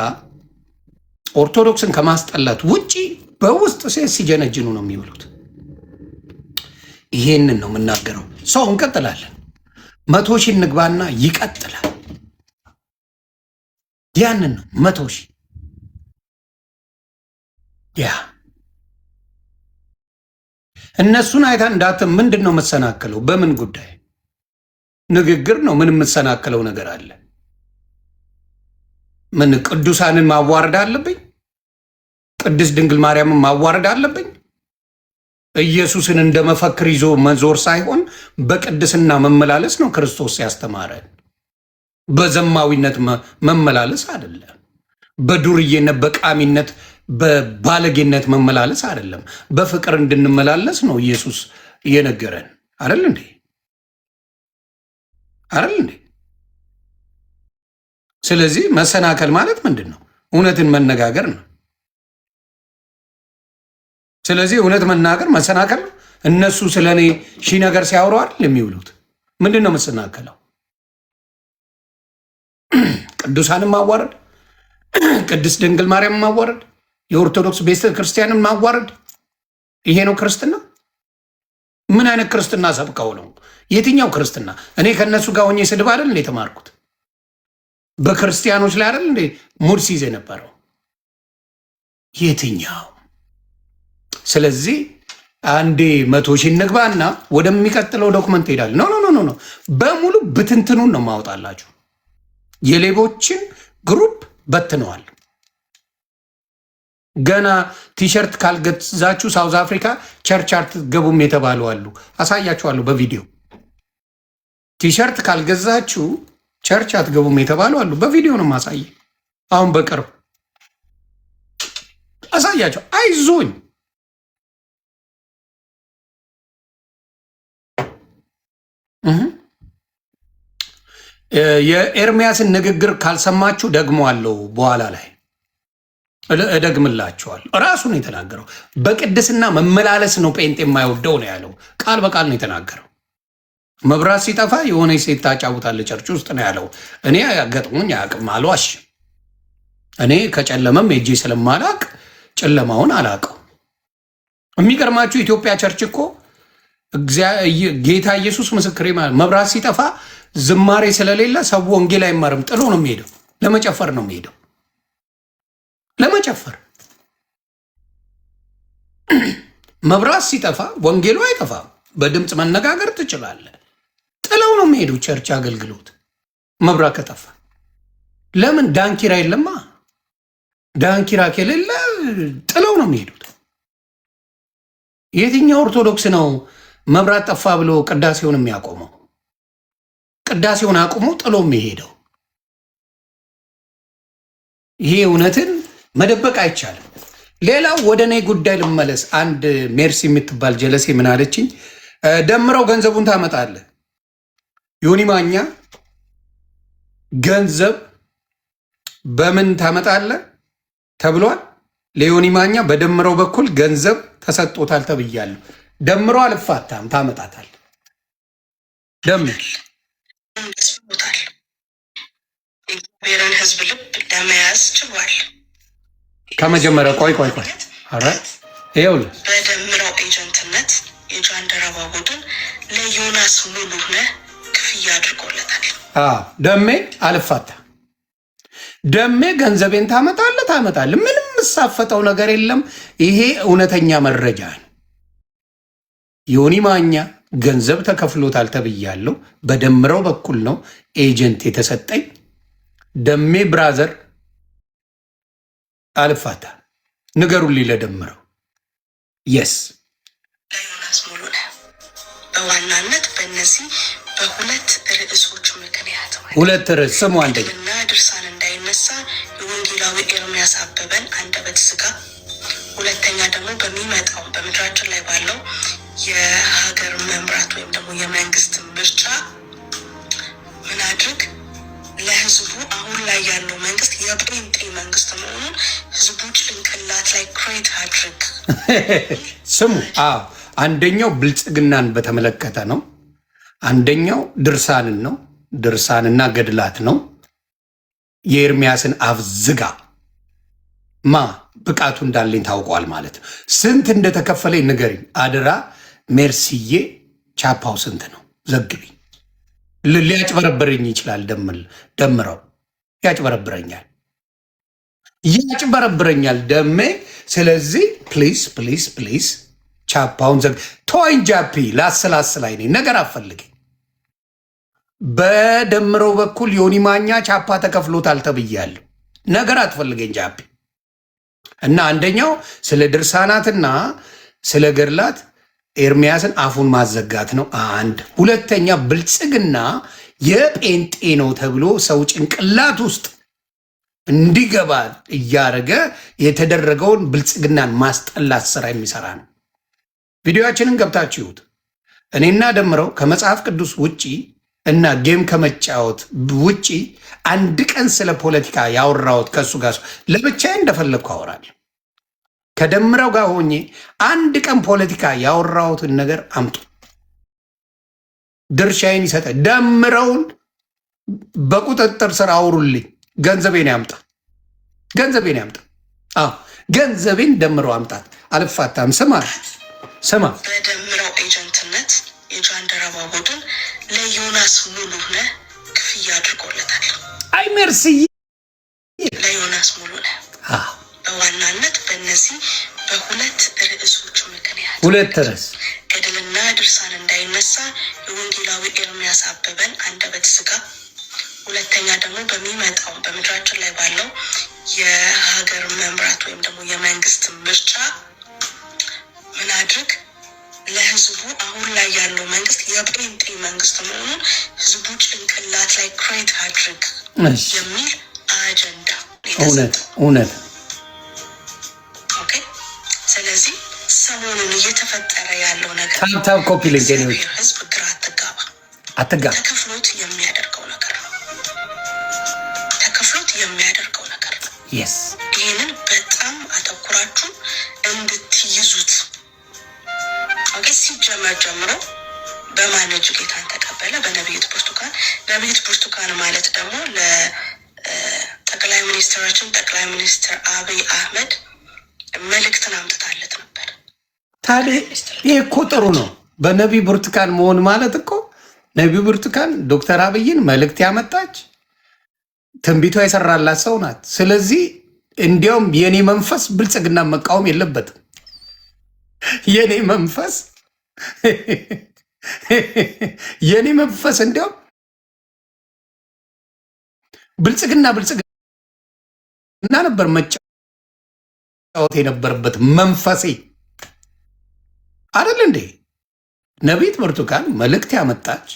S1: ኦርቶዶክስን ከማስጠላት ውጪ በውስጥ ሴት ሲጀነጅኑ ነው የሚውሉት። ይሄንን ነው የምናገረው። ሰው እንቀጥላለን። 100 ሺህ እንግባና ይቀጥላል። ያንን ነው 100 ሺህ ያ እነሱን አይታ እንዳት ምንድን ነው የምትሰናክለው? በምን ጉዳይ ንግግር ነው? ምን የምትሰናክለው ነገር አለ? ምን ቅዱሳንን ማዋረድ አለብኝ? ቅድስት ድንግል ማርያምን ማዋረድ አለብኝ? ኢየሱስን እንደ መፈክር ይዞ መዞር ሳይሆን በቅድስና መመላለስ ነው ክርስቶስ ያስተማረን። በዘማዊነት መመላለስ አይደለም። በዱርዬነት በቃሚነት በባለጌነት መመላለስ አይደለም። በፍቅር እንድንመላለስ ነው ኢየሱስ እየነገረን አይደል እንዴ? አይደል እንዴ? ስለዚህ መሰናከል ማለት ምንድን ነው? እውነትን መነጋገር ነው። ስለዚህ እውነት መናገር መሰናከል ነው። እነሱ ስለ እኔ ሺህ ነገር ሲያወሩ አይደል የሚውሉት? ምንድን ነው መሰናከለው? ቅዱሳንን ማዋረድ፣ ቅድስት ድንግል ማርያም ማዋረድ፣ የኦርቶዶክስ ቤተ ክርስቲያንን ማዋረድ፣ ይሄ ነው ክርስትና? ምን አይነት ክርስትና ሰብከው ነው? የትኛው ክርስትና? እኔ ከእነሱ ጋር ሆኜ ስድብ አይደል እንዴ የተማርኩት? በክርስቲያኖች ላይ አይደል እንዴ ሙድ ሲይዝ የነበረው? የትኛው? ስለዚህ አንዴ 100 ሺህ እንግባና ወደሚቀጥለው ዶክመንት ሄዳል። ኖ ኖ ኖ ኖ፣ በሙሉ ብትንትኑን ነው ማውጣላችሁ። የሌቦችን ግሩፕ በትነዋል። ገና ቲሸርት ካልገዛችሁ ሳውዝ አፍሪካ ቸርች አትገቡም የተባሉ አሉ። አሳያችኋለሁ በቪዲዮ። ቲሸርት ካልገዛችሁ ቸርች አትገቡም የተባሉ አሉ። በቪዲዮ ነው ማሳየ። አሁን በቅርብ አሳያቸው። አይዞኝ የኤርሚያስን ንግግር ካልሰማችሁ ደግሞ አለው በኋላ ላይ እደግምላችኋለሁ። ራሱ ነው የተናገረው። በቅድስና መመላለስ ነው ጴንጤ የማይወደው ነው ያለው። ቃል በቃል ነው የተናገረው። መብራት ሲጠፋ የሆነ ሴት ታጫውታለች ቸርች ውስጥ ነው ያለው። እኔ ገጥሞኝ አያውቅም፣ አልዋሽም። እኔ ከጨለመም ሄጄ ስለማላቅ ጨለማውን አላውቀው። የሚገርማችሁ ኢትዮጵያ ቸርች እኮ ጌታ ኢየሱስ ምስክሬ፣ መብራት ሲጠፋ ዝማሬ ስለሌለ ሰው ወንጌል አይማርም፣ ጥሎ ነው የሚሄደው። ለመጨፈር ነው የሚሄደው፣ ለመጨፈር። መብራት ሲጠፋ ወንጌሉ አይጠፋም፣ በድምፅ መነጋገር ትችላለህ። ጥለው ነው የሚሄዱ ቸርች አገልግሎት መብራት ከጠፋ። ለምን? ዳንኪራ የለማ። ዳንኪራ ከሌለ ጥለው ነው የሚሄዱት። የትኛው ኦርቶዶክስ ነው መብራት ጠፋ ብሎ ቅዳሴውን የሚያቆመው? ቅዳሴውን አቁሞ ጥሎ የሚሄደው። ይሄ እውነትን መደበቅ አይቻልም። ሌላው ወደ እኔ ጉዳይ ልመለስ። አንድ ሜርሲ የምትባል ጀለሴ ምን አለችኝ? ደምረው ገንዘቡን ታመጣለህ። ዮኒ ማኛ ገንዘብ በምን ታመጣለህ ተብሏል። ለዮኒ ማኛ በደምረው በኩል ገንዘብ ተሰጥቶታል ተብያለሁ። ደምሮ አልፋታም፣ ታመጣታል። ደምር
S5: ደስቦታል። የእግዚአብሔርን ሕዝብ ልብ ለመያዝ ችሏል።
S1: ከመጀመሪያ ቆይ አረ ይኸውልህ
S5: በደምረው ኤጀንትነት የጃንደረባ ቡድን ለዮናስ ሙሉነህ ክፍያ አድርጎለታል።
S1: ደሜ አልፋታ። ደሜ ገንዘቤን ታመጣለህ። ምንም የምሳፈጠው ነገር የለም። ይሄ እውነተኛ መረጃ ነው። ዮኒ ማኛ ገንዘብ ተከፍሎታል ተብያለሁ። በደምረው በኩል ነው ኤጀንት የተሰጠኝ። ደሜ ብራዘር አልፋታ። ንገሩልኝ ለደምረው። የስ
S5: ለዮናስ ሙሉነህ በዋናነት በእነዚህ በሁለት ርዕሶች ምክንያት
S1: ሁለት ርዕስ ስሙ። አንደኛ
S5: እና ድርሳን እንዳይነሳ የወንጌላዊ ኤርሚያስ አበበን አንደበት ዝጋ። ሁለተኛ ደግሞ በሚመጣው በምድራችን ላይ ባለው የሀገር መምራት ወይም ደግሞ የመንግስት ምርጫ ምን አድርግ ለህዝቡ አሁን ላይ ያለው መንግስት የጴንጤ መንግስት መሆኑን ህዝቡ ጭንቅላት ላይ ክሬት አድርግ።
S1: ስሙ። አንደኛው ብልጽግናን በተመለከተ ነው። አንደኛው ድርሳንን ነው። ድርሳንና ገድላት ነው። የኤርሚያስን አፍ ዝጋ። ብቃቱ እንዳለኝ ታውቋል ማለት ነው። ስንት እንደተከፈለኝ ንገሪኝ አደራ። ሜርሲዬ ቻፓው ስንት ነው? ዘግቢ። ሊያጭበረብረኝ ይችላል። ደምረው ያጭበረብረኛል ደሜ። ስለዚህ ፕሊዝ ቻፓውን ዘግ። ተወኝ ጃፒ፣ ላስላስላይ ነኝ ነገር አፈልገኝ። በደምረው በኩል ዮኒ ማኛ ቻፓ ተከፍሎታል ተብያለሁ። ነገር አትፈልገኝ ጃፒ። እና አንደኛው ስለ ድርሳናትና ስለ ገድላት ኤርሚያስን አፉን ማዘጋት ነው። አንድ ሁለተኛ ብልጽግና የጴንጤ ነው ተብሎ ሰው ጭንቅላት ውስጥ እንዲገባ እያደረገ የተደረገውን ብልጽግናን ማስጠላት ስራ የሚሰራ ነው። ቪዲዮችንን ገብታችሁ ይሁት። እኔና ደምረው ከመጽሐፍ ቅዱስ ውጪ እና ጌም ከመጫወት ውጪ አንድ ቀን ስለ ፖለቲካ ያወራሁት ከእሱ ጋር ለብቻዬ እንደፈለግኩ አወራለሁ። ከደምረው ጋር ሆኜ አንድ ቀን ፖለቲካ ያወራሁትን ነገር አምጡ፣ ድርሻዬን ይሰጠ። ደምረውን በቁጥጥር ስር አውሩልኝ። ገንዘቤን ያምጣ፣ ገንዘቤን ያምጣ። አዎ ገንዘቤን ደምረው አምጣት። አልፋታም። ስማ
S5: በደምረው ኤጀንትነት የጃንደረባ ቡድን ለዮናስ ሙሉነህ ክፍያ አድርጎለታል።
S1: አይ ሜርስዬ፣
S5: ለዮናስ ሙሉነህ በዋናነት በእነዚህ በሁለት ርዕሶች ምክንያት
S1: ሁለት ርዕስ
S5: ገድልና ድርሳን እንዳይነሳ የወንጌላዊ ኤርሚያስ አበበን አንደበት ዝጋ። ሁለተኛ ደግሞ በሚመጣው በምድራችን ላይ ባለው የሀገር መምራት ወይም ደግሞ የመንግስት ምርጫ ምን አድርግ፣ ለህዝቡ አሁን ላይ ያለው መንግስት የጴንጤ መንግስት መሆኑን ህዝቡ ጭንቅላት ላይ ክሬት አድርግ የሚል አጀንዳ።
S1: እውነት።
S5: ኦኬ። ስለዚህ ሰሞኑን እየተፈጠረ ያለው ነገር
S1: ታብታብ ኮፒ ሊንክ
S5: ህዝብ ግራ አትጋባ፣ ተከፍሎት የሚያደርገው ነገር ነው። ተከፍሎት የሚያደርገው ነገር ነው። ይህንን በጣም አተኩራችሁ እንድትይዙት። ኦኬ። ሲጀመር ጀምሮ በማን እጅ ጌታን ተቀበለ? በነቢይት ብርቱካን። ነቢይት ብርቱካን ማለት ደግሞ ለጠቅላይ ሚኒስትራችን ጠቅላይ ሚኒስትር አብይ አህመድ መልእክትን አምጥታለት ነበር።
S1: ታዲያ ይህ እኮ ጥሩ ነው። በነቢይ ብርቱካን መሆን ማለት እኮ ነቢይ ብርቱካን ዶክተር አብይን መልእክት ያመጣች ትንቢቷ የሰራላት ሰው ናት። ስለዚህ እንዲያውም የኔ መንፈስ ብልጽግና መቃወም የለበትም። የኔ መንፈስ እንዲያውም ብልጽግና ነበር መጫወት የነበረበት መንፈሴ አይደል እንዴ? ነቢይት ብርቱካን መልእክት ያመጣች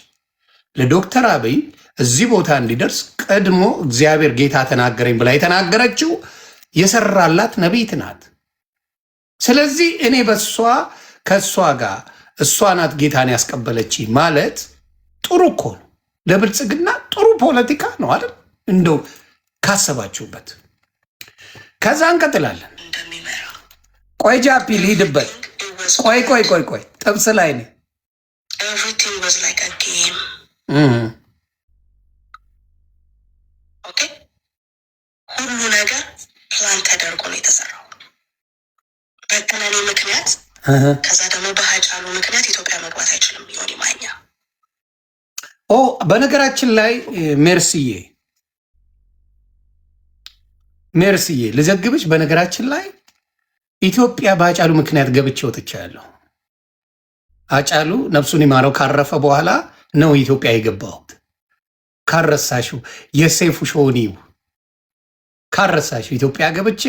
S1: ለዶክተር አብይ እዚህ ቦታ እንዲደርስ ቀድሞ እግዚአብሔር ጌታ ተናገረኝ ብላ የተናገረችው የሰራላት ነቢይት ናት። ስለዚህ እኔ ከእሷ ጋር እሷ ናት ጌታን ያስቀበለች ማለት ጥሩ እኮ ነው። ለብልጽግና ጥሩ ፖለቲካ ነው አይደል? እንደው ካሰባችሁበት። ከዛ እንቀጥላለን። ቆይ ጃፒ ልሂድበት። ቆይ ጥብስ ላይ ነኝ።
S5: ሁሉ ነገር ፕላን ተደርጎ ነው የተሰራው። በቀነኒ ምክንያት ከዛ ደግሞ በሀጫሉ ምክንያት ኢትዮጵያ መግባት አይችልም ዮኒ ማኛ።
S1: በነገራችን ላይ ሜርስዬ ልዘግብሽ። በነገራችን ላይ ኢትዮጵያ በሀጫሉ ምክንያት ገብቼ ወጥቻለሁ። ሀጫሉ ነፍሱን ይማረው ካረፈ በኋላ ነው ኢትዮጵያ የገባሁት። ካረሳሽው የሴፉ ሾኒው ካረሳሽው ኢትዮጵያ ገብቼ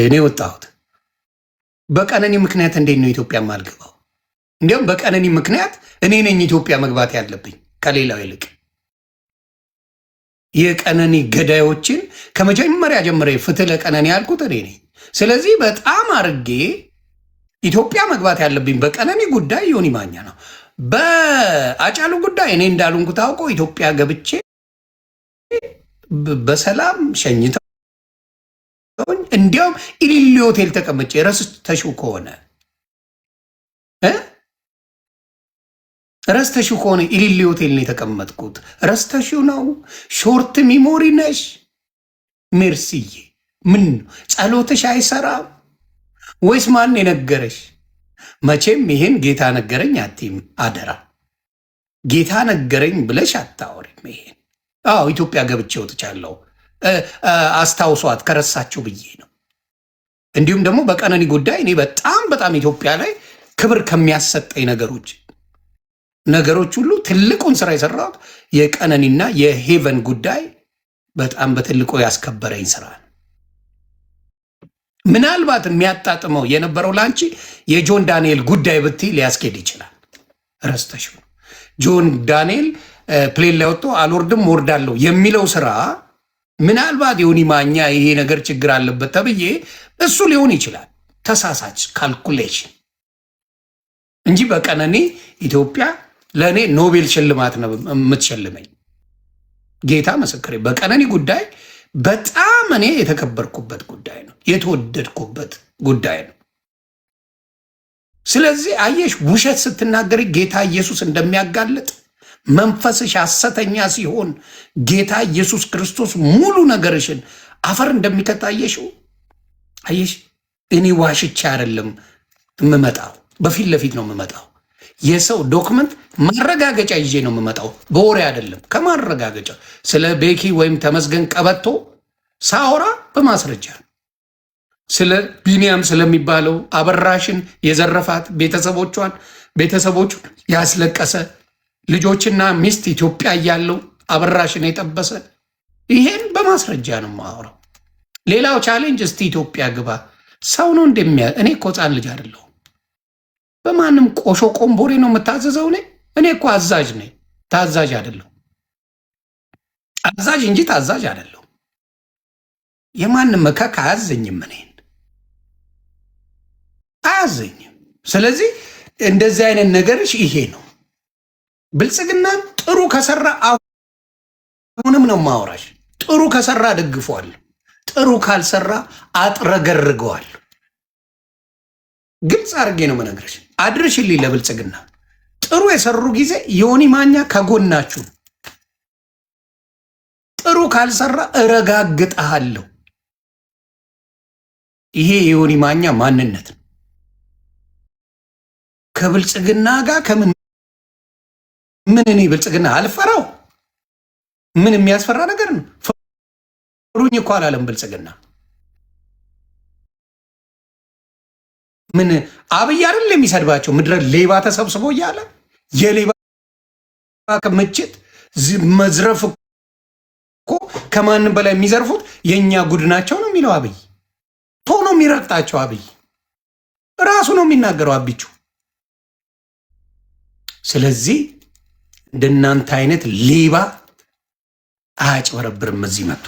S1: እኔ ወጣሁት። በቀነኒ ምክንያት እንዴት ነው ኢትዮጵያ ማልገባው? እንዲያውም በቀነኒ ምክንያት እኔ ነኝ ኢትዮጵያ መግባት ያለብኝ ከሌላው ይልቅ። የቀነኒ ገዳዮችን ከመጀመሪያ ጀምሬ ፍትህ ለቀነኒ ያልኩት እኔ ነኝ። ስለዚህ በጣም አርጌ ኢትዮጵያ መግባት ያለብኝ በቀነኒ ጉዳይ ዮኒ ማኛ ነው። በአጫሉ ጉዳይ እኔ እንዳሉንኩ ታውቆ ኢትዮጵያ ገብቼ በሰላም ሸኝተው እንዲያውም ኢሊሊ ሆቴል ተቀመጬ ረስተሽው ከሆነ ኢሊሊ ሆቴል ነው የተቀመጥኩት። ረስተሽው ነው? ሾርት ሚሞሪ ነሽ ሜርስዬ። ምን ጸሎትሽ አይሰራም ወይስ ማን የነገረሽ? መቼም ይሄን ጌታ ነገረኝ አትይም። አደራ ጌታ ነገረኝ ብለሽ አታወሪም። ይሄን ኢትዮጵያ ገብቼ ወጥቻለሁ አስታውሷት ከረሳችሁ ብዬ ነው። እንዲሁም ደግሞ በቀነኒ ጉዳይ እኔ በጣም ኢትዮጵያ ላይ ክብር ከሚያሰጠኝ ነገሮች ሁሉ ትልቁን ስራ የሰራሁት የቀነኒና የሄቨን ጉዳይ በጣም በትልቁ ያስከበረኝ ስራ ነው። ምናልባት የሚያጣጥመው የነበረው ላንቺ የጆን ዳንኤል ጉዳይ ብትይ ሊያስኬድ ይችላል። ረስተሽው ጆን ዳንኤል ፕሌን ላይ ወጥቶ አልወርድም ወርዳለሁ የሚለው ስራ ምናልባት ዮኒ ማኛ ይሄ ነገር ችግር አለበት ተብዬ እሱ ሊሆን ይችላል። ተሳሳች ካልኩሌሽን እንጂ በቀነኒ ኢትዮጵያ ለእኔ ኖቤል ሽልማት ነው የምትሸልመኝ። ጌታ ምስክሬ። በቀነኒ ጉዳይ በጣም እኔ የተከበርኩበት ጉዳይ ነው፣ የተወደድኩበት ጉዳይ ነው። ስለዚህ አየሽ፣ ውሸት ስትናገሪ ጌታ ኢየሱስ እንደሚያጋልጥ መንፈስሽ ሐሰተኛ ሲሆን ጌታ ኢየሱስ ክርስቶስ ሙሉ ነገርሽን አፈር እንደሚከታየሽው አየሽ። እኔ ዋሽቻ አይደለም የምመጣው፣ በፊት ለፊት ነው የምመጣው። የሰው ዶክመንት ማረጋገጫ ይዤ ነው የምመጣው፣ በወሬ አይደለም፣ ከማረጋገጫ። ስለ ቤኪ ወይም ተመስገን ቀበቶ ሳወራ በማስረጃ ነው። ስለ ቢኒያም ስለሚባለው አበራሽን የዘረፋት ቤተሰቦቹን ያስለቀሰ ልጆችና ሚስት ኢትዮጵያ እያለው አበራሽን የጠበሰ ይሄን በማስረጃ ነው የማወራው። ሌላው ቻሌንጅ እስቲ ኢትዮጵያ ግባ ሰው ነው እንደሚያ እኔ እኮ ሕፃን ልጅ አይደለሁም። በማንም ቆሾ ቆምቦሬ ነው የምታዘዘው። እኔ እኮ አዛዥ ነኝ፣ ታዛዥ አይደለሁም። አዛዥ እንጂ ታዛዥ አይደለሁም። የማንም መካክ አያዘኝም፣ እኔን አያዘኝም። ስለዚህ እንደዚህ አይነት ነገርሽ ይሄ ነው። ብልጽግና ጥሩ ከሰራ አሁንም ነው ማውራሽ። ጥሩ ከሰራ ደግፏል፣ ጥሩ ካልሰራ አጥረገርገዋል። ግልጽ አድርጌ ነው መነግርሽ። አድርሽልኝ ለብልጽግና። ጥሩ የሰሩ ጊዜ ዮኒ ማኛ ከጎናችሁ፣ ጥሩ ካልሰራ እረጋግጠሃለሁ። ይሄ የዮኒ ማኛ ማንነት ነው። ከብልጽግና ጋር ምን እኔ ብልጽግና አልፈራው። ምን የሚያስፈራ ነገር ነው? ፍሩኝ እኮ አላለም ብልጽግና። ምን አብይ አይደል የሚሰድባቸው? ምድረ ሌባ ተሰብስቦ እያለ የሌባ ክምችት መዝረፍ እኮ ከማንም በላይ የሚዘርፉት የእኛ ጉድ ናቸው ነው የሚለው አብይ። ቶሎ የሚረግጣቸው አብይ ራሱ ነው የሚናገረው አብቹ። ስለዚህ እንደናንተ አይነት ሌባ አያጭበረብርም እዚህ መጥቶ።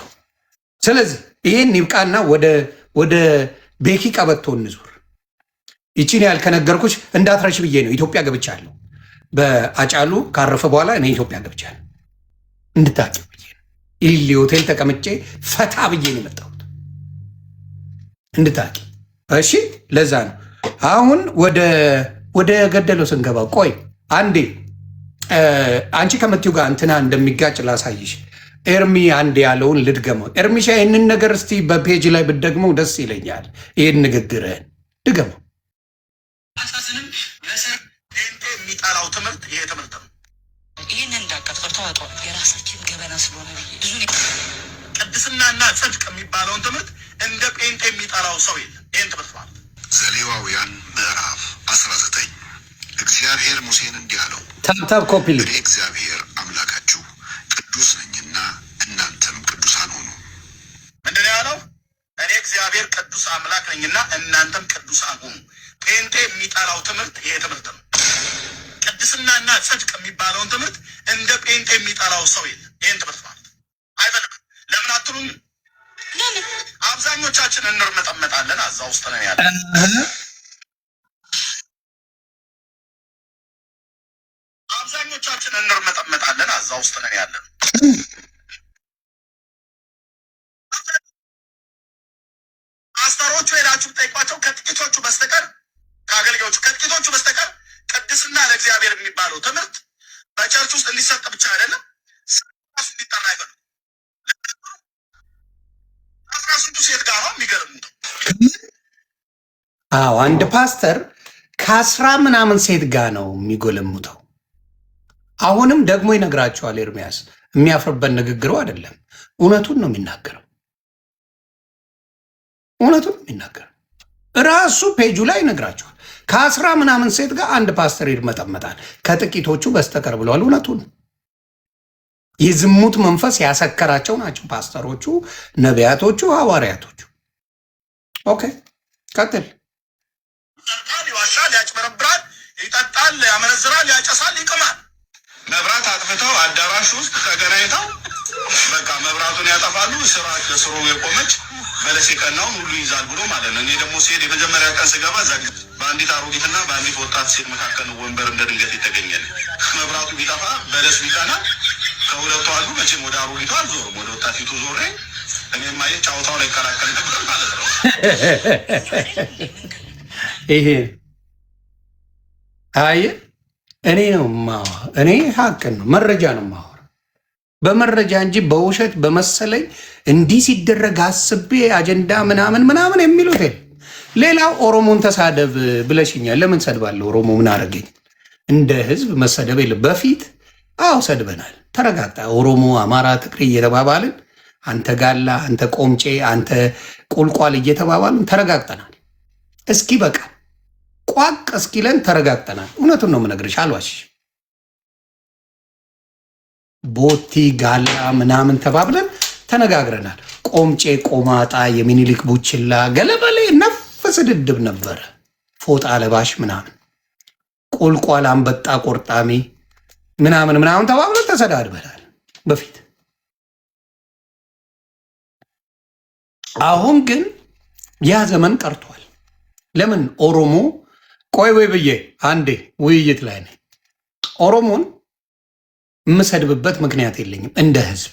S1: ስለዚህ ይህን ይብቃና ወደ ቤኪ ቀበቶ እንዙር። ይቺን ያህል ከነገርኩሽ እንዳትረሽ ብዬ ነው። ኢትዮጵያ ገብቻለሁ። በአጫሉ ካረፈ በኋላ እኔ ኢትዮጵያ ገብቻለሁ እንድታቂ ብዬ ነው። ኢሊ ሆቴል ተቀምጬ ፈታ ብዬ ነው የመጣሁት እንድታቂ። እሺ፣ ለዛ ነው አሁን ወደ ገደለው ስንገባ። ቆይ አንዴ አንቺ ከምትዩ ጋር እንትና እንደሚጋጭ ላሳይሽ። ኤርሚ አንድ ያለውን ልድገመው። ኤርሚሻ ይህንን ነገር እስቲ በፔጅ ላይ ብትደግመው ደስ ይለኛል። ይህን ንግግርህን ድገመው።
S2: አሳዝንም ለሰር ጴንጤ የሚጠላው ትምህርት ይሄ ትምህርት ነው።
S3: ይህን እንዳቀጥቅር ተዋጧ የራሳችን ገበና ስለሆነ ብዙ
S2: ቅድስናና ጽድቅ የሚባለውን ትምህርት እንደ ጴንጤ የሚጠላው ሰው የለም። ይህን ትምህርት ማለት ዘሌዋውያን ምዕራፍ 19 እግዚአብሔር ሙሴን እንዲህ አለው፣
S1: ታብታብ ኮፒ
S2: እኔ እግዚአብሔር አምላካችሁ ቅዱስ ነኝና እናንተም ቅዱሳን ሁኑ። ምንድን ነው ያለው? እኔ እግዚአብሔር ቅዱስ አምላክ ነኝና እናንተም ቅዱሳን ሁኑ። ጴንጤ የሚጠላው ትምህርት ይሄ ትምህርት ነው። ቅድስናና ጽድቅ የሚባለውን ትምህርት እንደ ጴንጤ የሚጠላው ሰው የለም። ይህን ትምህርት ማለት አይፈልግም። ለምን አትሉም? አብዛኞቻችን እንርመጠመጣለን። አዛ ውስጥ ነን ያለ አብዛኞቻችን እንርመጠመጣለን። አዛ ውስጥ ነን ያለን። ፓስተሮቹ ሄዳችሁ ጠይቋቸው። ከጥቂቶቹ በስተቀር ከአገልጋዮቹ ከጥቂቶቹ በስተቀር ቅድስና ለእግዚአብሔር የሚባለው ትምህርት በቸርች ውስጥ እንዲሰጥ ብቻ አይደለም፣ ራሱ እንዲጠራ አይፈልጉም። አስራ ስንቱ ሴት ጋር ነው የሚገርሙት።
S1: አዎ አንድ ፓስተር ከ10 ምናምን ሴት ጋር ነው የሚጎለሙተው። አሁንም ደግሞ ይነግራቸዋል። ኤርሚያስ የሚያፍርበት ንግግሩ አይደለም፣ እውነቱን ነው የሚናገረው። እውነቱን ነው የሚናገረው። ራሱ ፔጁ ላይ ይነግራቸዋል። ከ10 ምናምን ሴት ጋር አንድ ፓስተር ይርመጠመጣል ከጥቂቶቹ በስተቀር ብለዋል። እውነቱን የዝሙት መንፈስ ያሰከራቸው ናቸው ፓስተሮቹ፣ ነቢያቶቹ፣ ሐዋርያቶቹ። ኦኬ ቀጥል።
S2: ይሰርቃል፣ ይዋሻል፣ ያጭበረብራል፣ ይጠጣል፣ ያመነዝራል፣ ያጨሳል፣ ይቅማል። መብራት አጥፍተው አዳራሽ ውስጥ ተገናኝተው በቃ መብራቱን ያጠፋሉ። ስራ ከስሩ የቆመች በለስ የቀናውን ሁሉ ይዛል ብሎ ማለት ነው። እኔ ደግሞ ሲሄድ የመጀመሪያ ቀን ስገባ እዛ በአንዲት አሮጊትና በአንዲት ወጣት ሴት መካከል ነው ወንበር እንደ ድንገት የተገኘል። መብራቱ ቢጠፋ በለስ ቢቀና ከሁለቱ አሉ መቼም ወደ አሮጊቱ አልዞርም፣ ወደ ወጣቲቱ ዞሬ እኔም ማየ ጫወታው ላይ ይቀላቀል ነበር ማለት ነው።
S1: ይሄ አየ እኔ ነው እኔ ሀቅን ነው መረጃ ነው ማወራ በመረጃ እንጂ በውሸት በመሰለኝ እንዲህ ሲደረግ አስቤ አጀንዳ ምናምን ምናምን የሚሉት ሌላው ኦሮሞን ተሳደብ ብለሽኛል። ለምን ሰድባለሁ? ኦሮሞ ምን አረገኝ? እንደ ህዝብ መሰደብ የለም። በፊት አዎ ሰድበናል። ተረጋግጣ ኦሮሞ፣ አማራ፣ ትግሬ እየተባባልን አንተ ጋላ፣ አንተ ቆምጬ፣ አንተ ቁልቋል እየተባባልን ተረጋግጠናል። እስኪ በቃ ቋቅ እስኪለን ተረጋግጠናል። እውነቱን ነው የምነግርሽ፣ አልዋሽ። ቦቲ ጋላ ምናምን ተባብለን ተነጋግረናል። ቆምጬ፣ ቆማጣ፣ የሚኒሊክ ቡችላ፣ ገለበሌ ነፍ ስድድብ ነበረ። ፎጣ ለባሽ ምናምን፣ ቁልቋል፣ አንበጣ ቆርጣሚ ምናምን ምናምን ተባብለን ተሰዳድበናል በፊት። አሁን ግን ያ ዘመን ቀርቷል። ለምን ኦሮሞ ቆይ ወይ ብዬ አንዴ ውይይት ላይ ነኝ። ኦሮሞን የምሰድብበት ምክንያት የለኝም። እንደ ህዝብ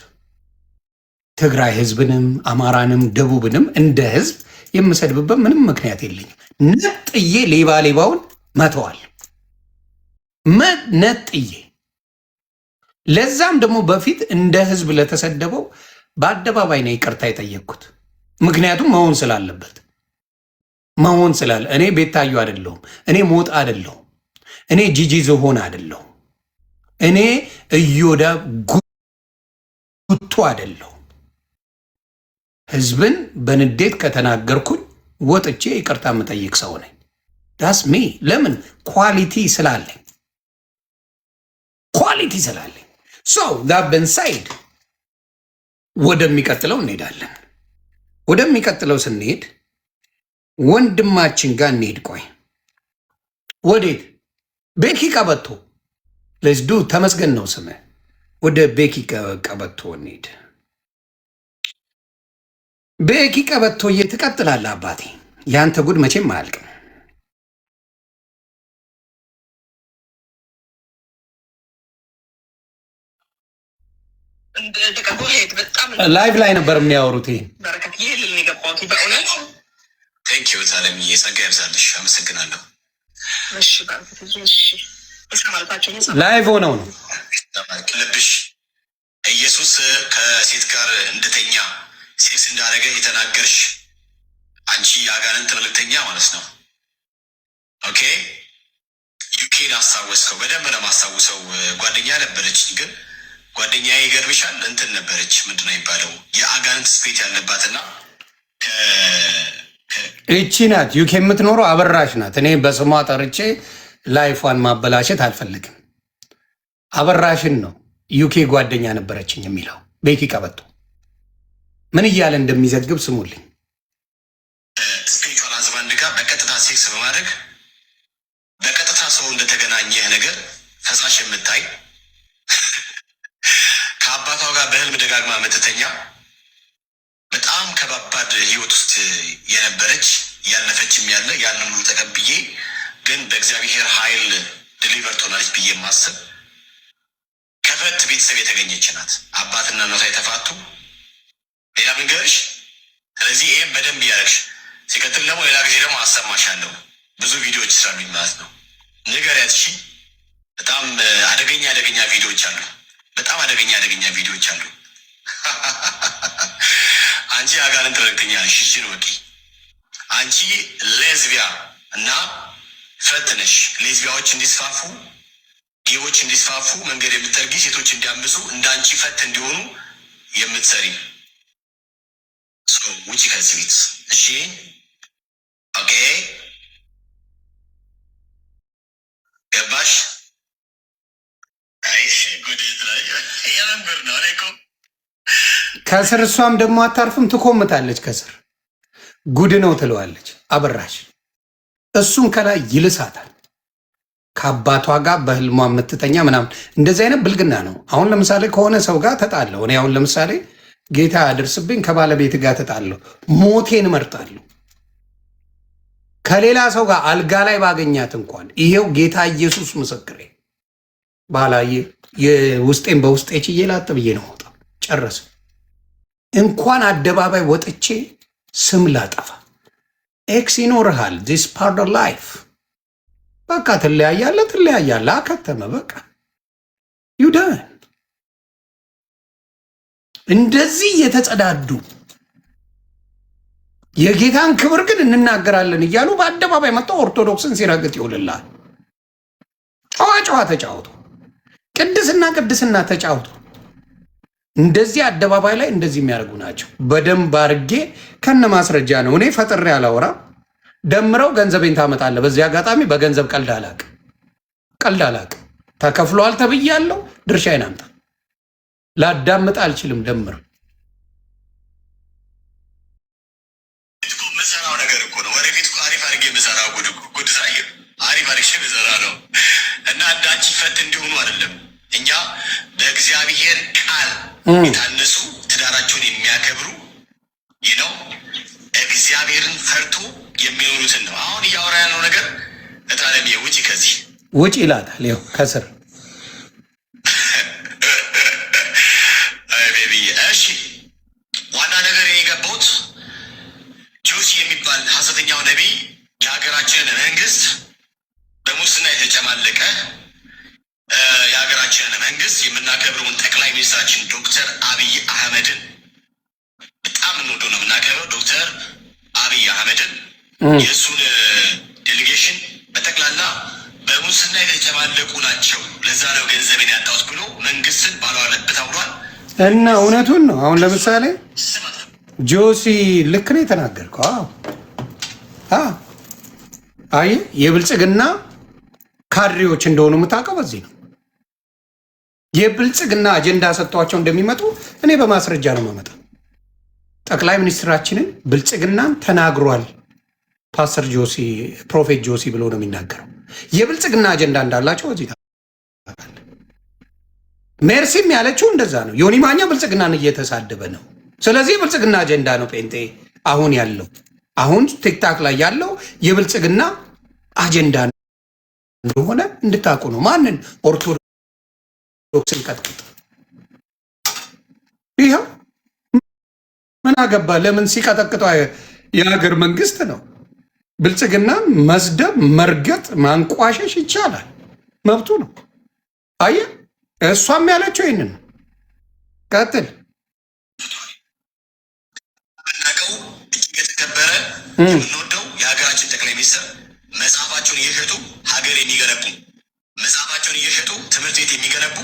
S1: ትግራይ ህዝብንም አማራንም ደቡብንም እንደ ህዝብ የምሰድብበት ምንም ምክንያት የለኝም። ነጥዬ ሌባ ሌባውን መተዋል ነጥዬ። ለዛም ደግሞ በፊት እንደ ህዝብ ለተሰደበው በአደባባይ ነው ይቅርታ የጠየቅኩት። ምክንያቱም መሆን ስላለበት መሆን ስላለ እኔ ቤታዩ አይደለሁም፣ እኔ ሞጣ አይደለሁም፣ እኔ ጂጂ ዝሆን አይደለሁም፣ እኔ እዮዳ ጉቱ አይደለሁም። ህዝብን በንዴት ከተናገርኩኝ ወጥቼ ይቅርታ የምጠይቅ ሰው ነኝ። ዳስ ሚ ለምን ኳሊቲ ስላለኝ ሶ ዳብን ሳይድ ወደሚቀጥለው እንሄዳለን። ወደሚቀጥለው ስንሄድ ወንድማችን ጋር እንሄድ። ቆይ ወዴት? ቤኪ ቀበቶ ለዝዱ ተመስገን ነው ስምህ። ወደ ቤኪ ቀበቶ እንሄድ። ቤኪ ቀበቶ ትቀጥላለህ አባቴ። ያንተ ጉድ መቼም አያልቅም። ላይቭ ላይ ነበር የሚያወሩት።
S2: ቴንኪዩ ታለምዬ፣ ጸጋ ያብዛልሽ። አመሰግናለሁ።
S1: ላይቭ ሆነው ነው
S2: ልብሽ ኢየሱስ ከሴት ጋር እንደተኛ ሴክስ እንዳደረገ የተናገርሽ አንቺ የአጋንንት መልእክተኛ ማለት ነው። ኦኬ ዩኬን አስታወስከው። በደንብ ነው የማስታውሰው። ጓደኛ ነበረችኝ፣ ግን ጓደኛዬ ይገርምሻል እንትን ነበረች፣ ምንድነው የሚባለው የአጋንንት ስፔት ያለባትና
S1: እቺ ናት ዩኬ የምትኖረው አበራሽ ናት። እኔ በስሟ ጠርቼ ላይፏን ማበላሸት አልፈልግም። አበራሽን ነው ዩኬ ጓደኛ ነበረችኝ የሚለው ቤኪ ቀበቶ ምን እያለ እንደሚዘግብ ስሙልኝ።
S2: ስፒሪቹዋል አዝባንድ ጋር በቀጥታ ሴክስ በማድረግ በቀጥታ ሰው እንደተገናኘ ነገር ፈሳሽ የምታይ ከአባቷ ጋር በህልም ደጋግማ የምትተኛ በጣም ከባባድ ህይወት ውስጥ የነበረች ያለፈችም ያለ ያንን ሁሉ ተቀብዬ ግን በእግዚአብሔር ኃይል ዲሊቨር ትሆናለች ብዬ የማስብ ከፈት ቤተሰብ የተገኘች ናት። አባትና እናቷ የተፋቱ ሌላ መንገርሽ። ስለዚህ ይህም በደንብ ያደርግሽ። ሲቀጥል ደግሞ ሌላ ጊዜ ደግሞ አሰማሻለሁ ብዙ ቪዲዮዎች ስላሉኝ ማለት ነው። ንገሪያት እሺ። በጣም አደገኛ ቪዲዮዎች አሉ። በጣም አደገኛ ቪዲዮዎች አሉ። አንቺ አጋንንት መልእክተኛ ነሽ። እሺ ነው በቂ። አንቺ ሌዝቢያ እና ፈት ነሽ። ሌዝቢያዎች እንዲስፋፉ፣ ጌዎች እንዲስፋፉ መንገድ የምትጠርጊ፣ ሴቶች እንዲያምሱ፣ እንዳንቺ ፈት እንዲሆኑ የምትሰሪ ውጪ ከዚህ ቤት እሺ። ኦኬ ገባሽ?
S1: ከስር እሷም ደግሞ አታርፍም፣ ትኮምታለች። ከስር ጉድ ነው ትለዋለች አበራሽ። እሱም ከላይ ይልሳታል። ከአባቷ ጋር በህልሟ የምትተኛ ምናምን እንደዚህ አይነት ብልግና ነው። አሁን ለምሳሌ ከሆነ ሰው ጋር ተጣለው። እኔ አሁን ለምሳሌ ጌታ ያደርስብኝ። ከባለቤት ጋር ተጣለሁ፣ ሞቴን እመርጣለሁ። ከሌላ ሰው ጋር አልጋ ላይ ባገኛት እንኳን ይሄው ጌታ ኢየሱስ ምስክሬ፣ ባላየ የውስጤን በውስጤ ችዬ ላጥ ብዬ ነው ወጣ ጨረስ። እንኳን አደባባይ ወጥቼ ስም ላጠፋ። ኤክስ ይኖርሃል። ዲስ ፓርት ኦፍ ላይፍ። በቃ ትለያያለ። አከተመ በቃ ዩደን። እንደዚህ የተጸዳዱ የጌታን ክብር ግን እንናገራለን እያሉ በአደባባይ መጥተው ኦርቶዶክስን ሲረግጥ ይውልላል። ጨዋ ተጫወቱ፣ ቅድስና ተጫወቱ። እንደዚህ አደባባይ ላይ እንደዚህ የሚያደርጉ ናቸው። በደንብ አርጌ ከነ ማስረጃ ነው። እኔ ፈጥሬ አላወራም። ደምረው ገንዘቤን ታመጣለህ። በዚህ አጋጣሚ በገንዘብ ቀልድ አላቅ። ተከፍሏል ተብያለሁ። ድርሻዬን አምጣ። ላዳምጥ አልችልም። ደምረው
S2: ምሰራው ነገር እኮ ነው። ወደፊት እኮ አሪፍ አድርጌ የምሰራው ጉድ ሳይ አሪፍ አድርጌ የምሰራ ነው እና እንዳንቺ ፈት እንዲሆኑ አይደለም። እኛ በእግዚአብሔር ቃል የታነሱ ትዳራቸውን የሚያከብሩ ነው እግዚአብሔርን ፈርቶ የሚኖሩትን ነው። አሁን እያወራ ያለው ነገር እታለሚ ውጪ፣ ከዚህ
S1: ውጪ ይላታል። ይኸው ከስር
S2: እሺ፣ ዋና ነገር የገባሁት ጆሲ የሚባል ሐሰተኛው ነቢይ የሀገራችንን መንግስት በሙስና የተጨማለቀ የሀገራችንን መንግስት የምናከብረውን ጠቅላይ ሚኒስትራችን ዶክተር አብይ አህመድን በጣም እንወደው ነው የምናከብረው። ዶክተር አብይ አህመድን የእሱን ዴሌጌሽን በጠቅላላ በሙስና የተጨማለቁ ናቸው፣ ለዛ ነው ገንዘቤን ያጣሁት ብሎ መንግስትን ባለዋለበት አውሯል።
S1: እና እውነቱን ነው። አሁን ለምሳሌ ጆሲ ልክ ነው የተናገርከው። አይ የብልጽግና ካድሬዎች እንደሆኑ የምታውቀው በዚህ ነው። የብልጽግና አጀንዳ ሰጥቷቸው እንደሚመጡ እኔ በማስረጃ ነው የማመጣው። ጠቅላይ ሚኒስትራችንን ብልጽግናን ተናግሯል ፓስተር ጆሲ፣ ፕሮፌት ጆሲ ብሎ ነው የሚናገረው። የብልጽግና አጀንዳ እንዳላቸው እዚህ ታውቃለህ። ሜርሲም ያለችው እንደዛ ነው። ዮኒ ማኛ ብልጽግናን እየተሳደበ ነው። ስለዚህ የብልጽግና አጀንዳ ነው ጴንጤ አሁን ያለው፣ አሁን ቲክታክ ላይ ያለው የብልጽግና አጀንዳ እንደሆነ እንድታውቁ ነው። ማንን? ኦርቶዶክስን ቀጥቅጥ። ይኸው ምን አገባ? ለምን ሲቀጠቅጠው የሀገር መንግስት ነው። ብልጽግናን መስደብ፣ መርገጥ፣ ማንቋሸሽ ይቻላል፣ መብቱ ነው። አየህ፣ እሷም ያለችው ይህንን ነው። ቀጥል።
S2: የምናውቀው እጅግ የተከበረ የምንወደው የሀገራችን ጠቅላይ ሚኒስትር መጽሐፋቸውን እየሸጡ ሀገር የሚገነቡ መጽሐፋቸውን እየሸጡ ትምህርት ቤት የሚገነቡ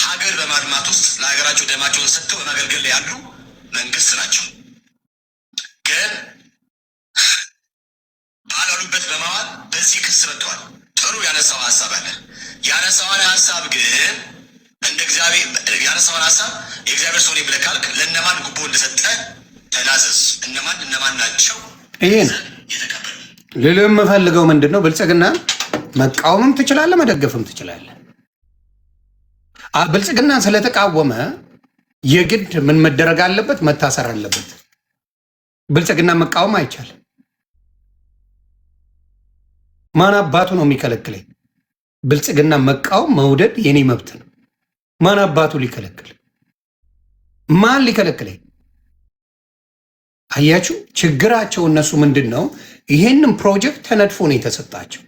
S2: ሀገር በማልማት ውስጥ ለሀገራቸው ደማቸውን ሰጥተው በማገልገል ላይ ያሉ መንግስት ናቸው። ግን ባላሉበት በማዋል በዚህ ክስ መጥተዋል። ጥሩ ያነሳው ሀሳብ አለ። ያነሳውን ሀሳብ ግን እንደ እግዚአብሔር ያነሳውን ሀሳብ የእግዚአብሔር ሰው ብለህ ካልክ ለእነማን ጉቦ እንደሰጠ ተናዘዝ። እነማን ናቸው?
S1: ይሄ ነው ልልህ የምፈልገው ምንድን ነው? ብልጽግና መቃወምም ትችላለህ፣ መደገፍም ትችላለህ። ብልጽግናን ስለተቃወመ የግድ ምን መደረግ አለበት? መታሰር አለበት። ብልጽግና መቃወም አይቻልም። ማን አባቱ ነው የሚከለክለኝ? ብልጽግና መቃወም መውደድ የኔ መብት ነው። ማን አባቱ ሊከለክል? ማን ሊከለክለኝ? አያችሁ ችግራቸው እነሱ ምንድን ነው? ይሄንን ፕሮጀክት ተነድፎ ነው የተሰጣቸው።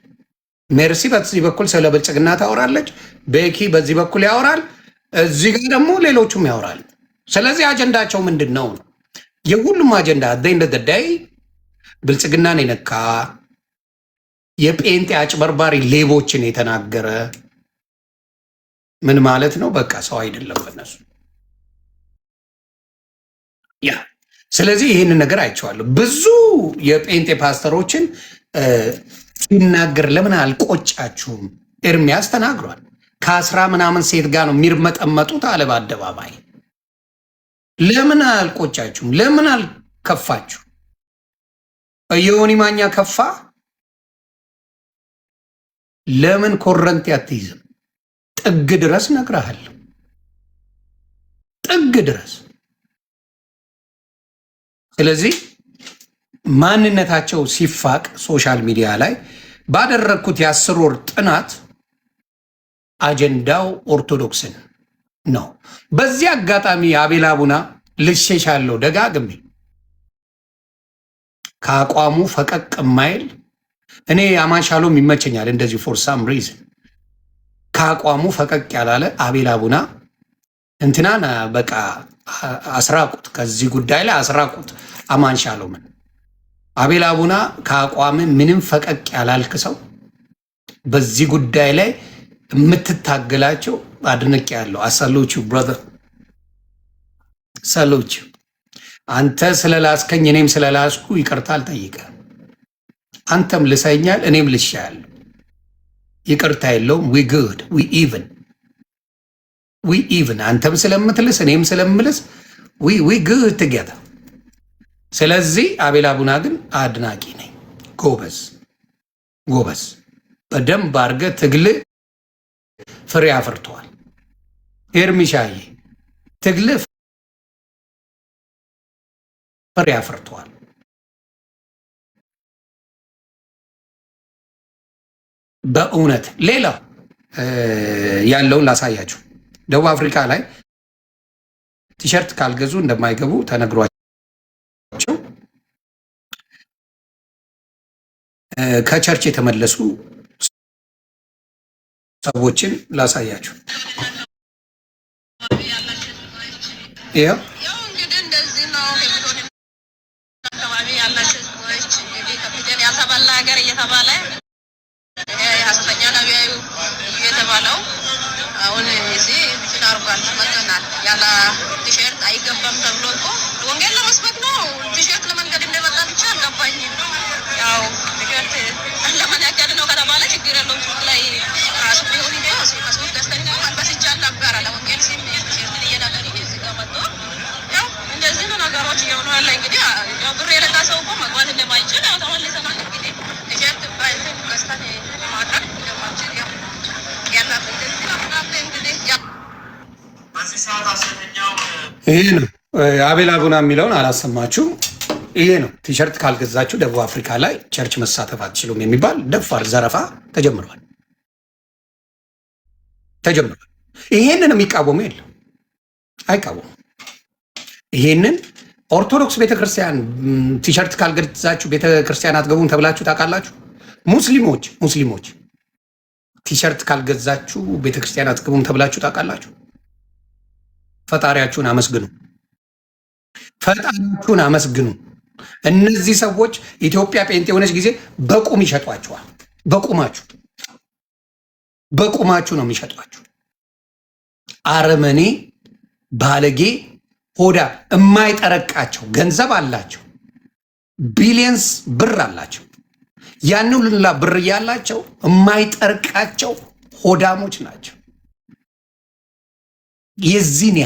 S1: ሜርሲ በዚህ በኩል ስለ ብልጽግና ታወራለች፣ ቤኪ በዚህ በኩል ያወራል፣ እዚህ ጋር ደግሞ ሌሎቹም ያወራል። ስለዚህ አጀንዳቸው ምንድን ነው? የሁሉም አጀንዳ እንደ ደዳይ ብልጽግናን የነካ የጴንጤ አጭበርባሪ ሌቦችን የተናገረ ምን ማለት ነው? በቃ ሰው አይደለም በነሱ ያ። ስለዚህ ይህንን ነገር አይቼዋለሁ። ብዙ የጴንጤ ፓስተሮችን ሲናገር ለምን አልቆጫችሁም? ኤርሚያስ ተናግሯል። ከ10 ምናምን ሴት ጋር ነው የሚርመጠመጡት አለ በአደባባይ። ለምን አልቆጫችሁም? ለምን አልከፋችሁ? የዮኒ ማኛ ከፋ? ለምን ኮረንቲ አትይዝም? ጥግ ድረስ ነግረሃለሁ፣ ጥግ ድረስ ስለዚህ ማንነታቸው ሲፋቅ ሶሻል ሚዲያ ላይ ባደረግኩት የ10 ወር ጥናት አጀንዳው ኦርቶዶክስን ነው። በዚህ አጋጣሚ አቤል አቡና ልሸሻለሁ ደጋግሜ ከአቋሙ ፈቀቅ ማይል እኔ አማሻሎም ይመቸኛል እንደዚህ ፎር ሳም ሪዝን ከአቋሙ ፈቀቅ ያላለ አቤል አቡና እንትናን በቃ አስራቁት፣ ከዚህ ጉዳይ ላይ አስራቁት አማንሻሎምን። አቤል አቡና ከአቋም ምንም ፈቀቅ ያላልክ ሰው በዚህ ጉዳይ ላይ የምትታገላቸው አድንቅ ያለው አሳሎቹ ብራዘር ሰሎች አንተ ስለላስከኝ እኔም ስለላስኩ ይቅርታ አልጠይቀ። አንተም ልሰኛል እኔም ልሻያለሁ። ይቅርታ የለውም። ዊ ጉድ ዊ ኢቭን አንተም ስለምትልስ እኔም ስለምልስ ዊ ጉድ ቱጌዘር። ስለዚህ አቤል አቡና ግን አድናቂ ነኝ። ጎበዝ በደንብ አድርገህ ትግል ፍሬ አፍርተዋል። ኤርሚሻዬ ትግል ፍሬ አፍርተዋል። በእውነት ሌላው ያለውን ላሳያችሁ። ደቡብ አፍሪካ ላይ ቲሸርት ካልገዙ እንደማይገቡ ተነግሯቸው ከቸርች የተመለሱ ሰዎችን ላሳያችሁ። ይኸው
S6: እንግዲህ እንደዚህ ነው። አካባቢ ያላችሁ ሰዎች እንግዲህ ከፍተኛ ያልተባለ ሀገር እየተባለ ሀሰተኛ ነቢያዩ የተባለው አሁን እዚህ ሚሽን አርጓል መጥተናል። ያለ ቲሸርት አይገባም ተብሎ እኮ ወንጌል ለመስበክ ነው። ቲሸርት ለመንገድ እንደመጣ ብቻ አልገባኝም። ያው ቲሸርት ለምን ያገድ ነው ከተባለ ችግር የለውም። ሱቅ ላይ ራሱ ቢሆን ሂደ ከሱቅ ገዝተን መልበስ ይቻል ነበረ። ለወንጌል ሲል ቲሸርትን እየናገር እዚህ ጋር መጥቶ ያው እንደዚህ ነው ነገሮች እየሆኑ ያለ። እንግዲህ ያው ብር የሌላ ሰው እኮ መግባት እንደማይችል ያው ተመልሰናል። እንግዲህ ቲሸርት ባይዘን ገዝተን ማድረግ እንደማንችል ያው ያላበት እንደዚህ ነው እንግዲህ
S1: ይሄ ነው። አቤል አቡና የሚለውን አላሰማችሁም? ይሄ ነው። ቲሸርት ካልገዛችሁ ደቡብ አፍሪካ ላይ ቸርች መሳተፍ አትችሉም የሚባል ደፋር ዘረፋ ተጀምሯል። ይሄንን የሚቃወሙ የለም፣ አይቃወሙ። ይሄንን ኦርቶዶክስ ቤተክርስቲያን ቲሸርት ካልገዛችሁ ቤተክርስቲያን አትገቡም ተብላችሁ ታውቃላችሁ? ሙስሊሞች ቲሸርት ካልገዛችሁ ቤተክርስቲያን አትገቡም ተብላችሁ ታውቃላችሁ? ፈጣሪያችሁን አመስግኑ። እነዚህ ሰዎች ኢትዮጵያ ጴንጤ የሆነች ጊዜ በቁም ይሸጧችኋል። በቁማችሁ ነው የሚሸጧችሁ። አረመኔ፣ ባለጌ፣ ሆዳ የማይጠረቃቸው ገንዘብ አላቸው፣ ቢሊየንስ ብር አላቸው። ያን ሁሉ ብር ያላቸው የማይጠርቃቸው ሆዳሞች ናቸው። የዚህን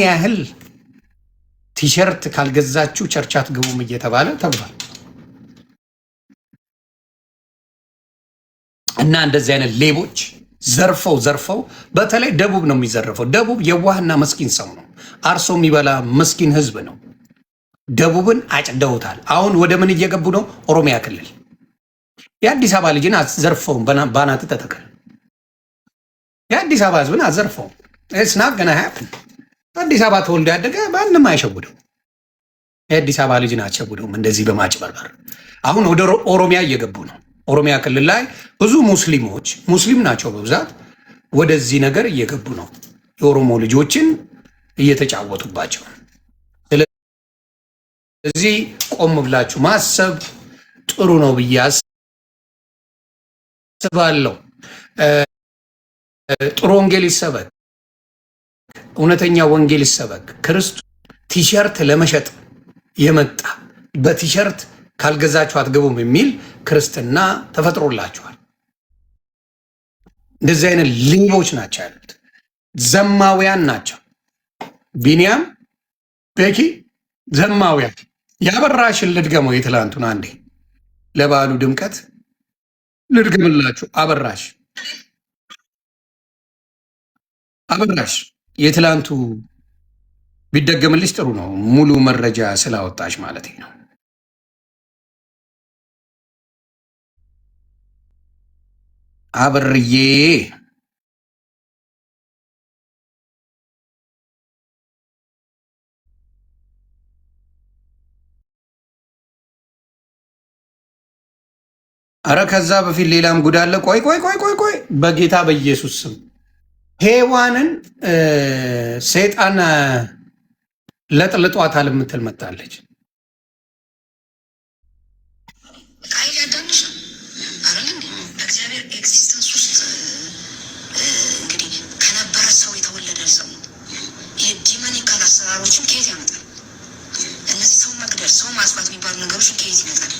S1: ያህል ቲሸርት ካልገዛችሁ ቸርች አትገቡም እየተባለ ተብሏል። እና እንደዚህ አይነት ሌቦች ዘርፈው በተለይ ደቡብ ነው የሚዘርፈው። ደቡብ የዋህና መስኪን ሰው ነው። አርሶ የሚበላ መስኪን ህዝብ ነው። ደቡብን አጭደውታል። አሁን ወደ ምን እየገቡ ነው? ኦሮሚያ ክልል የአዲስ አበባ ልጅን አዘርፈውም። ባናት ተተከል የአዲስ አበባ ህዝብን አዘርፈውም። ስናት ገና ሀያፕን አዲስ አበባ ተወልዶ ያደገ ማንም አይሸውደው። የአዲስ አበባ ልጅን አትሸውደውም እንደዚህ በማጭበርበር። አሁን ወደ ኦሮሚያ እየገቡ ነው። ኦሮሚያ ክልል ላይ ብዙ ሙስሊም ናቸው በብዛት ወደዚህ ነገር እየገቡ ነው። የኦሮሞ ልጆችን እየተጫወቱባቸው። ስለዚህ ቆም ብላችሁ ማሰብ ጥሩ ነው ብዬ አስባለሁ። ጥሩ ወንጌል ይሰበክ፣ እውነተኛ ወንጌል ይሰበክ። ክርስቶስ ቲሸርት ለመሸጥ የመጣ በቲሸርት ካልገዛችሁ አትገቡም የሚል ክርስትና ተፈጥሮላችኋል። እንደዚህ አይነት ሌቦች ናቸው ያሉት፣ ዘማውያን ናቸው። ቢኒያም ቤኪ ዘማውያን። ያበራሽን ልድገመው፣ የትላንቱን አንዴ ለበዓሉ ድምቀት ልድገምላችሁ። አበራሽ የትላንቱ ቢደገምልሽ ጥሩ ነው። ሙሉ መረጃ ስላወጣሽ ማለት ነው። አብርዬ አረ ከዛ በፊት ሌላም ጉድ አለ። ቆይ ቆይ ቆይ ቆይ ቆይ በጌታ በኢየሱስ ስም ሔዋንን ሰይጣን ለጥልጧታል የምትል መጣለች።
S3: ቃይል ያዳንሽ አይደል? በእግዚአብሔር ኤግዚስተንስ ውስጥ እንግዲህ ከነበረ ሰው የተወለደ ሰው ይህ ዲመኒካል አሰራሮችን ከየት ያመጣል? እነዚህ ሰው መግደል፣ ሰው ማጥፋት የሚባሉ ነገሮችን ከየት ይመጣል?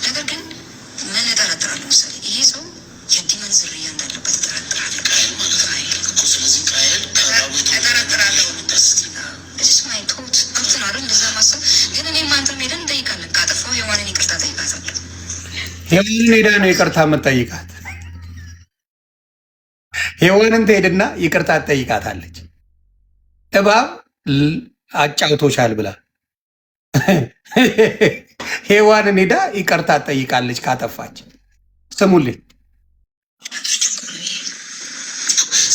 S3: ነገር ግን ምን እጠረጥራለሁ መሰለኝ ይሄ ሰው የዲመን ዝርያ እንዳለበት እጠረጥራለሁ። ቃይል ማለት ነው። ስለዚህ ቃይል እጠረጥራለሁ። ማይቶት ገብቶናል። እንደዛ ማሰብ ግን እኔም አንተም ሄደን እንጠይቃለን። ካጠፋው ሔዋንን ይቅርታ ጠይቃታለሁ።
S1: ሔዋንን ሄዳ ነው ይቅርታ የምትጠይቃት። ሔዋንን ትሄድና ይቅርታ ትጠይቃታለች። እባብ አጫውቶሻል ብላ ሔዋንን ሄዳ ይቅርታ ትጠይቃለች ካጠፋች። ስሙልኝ።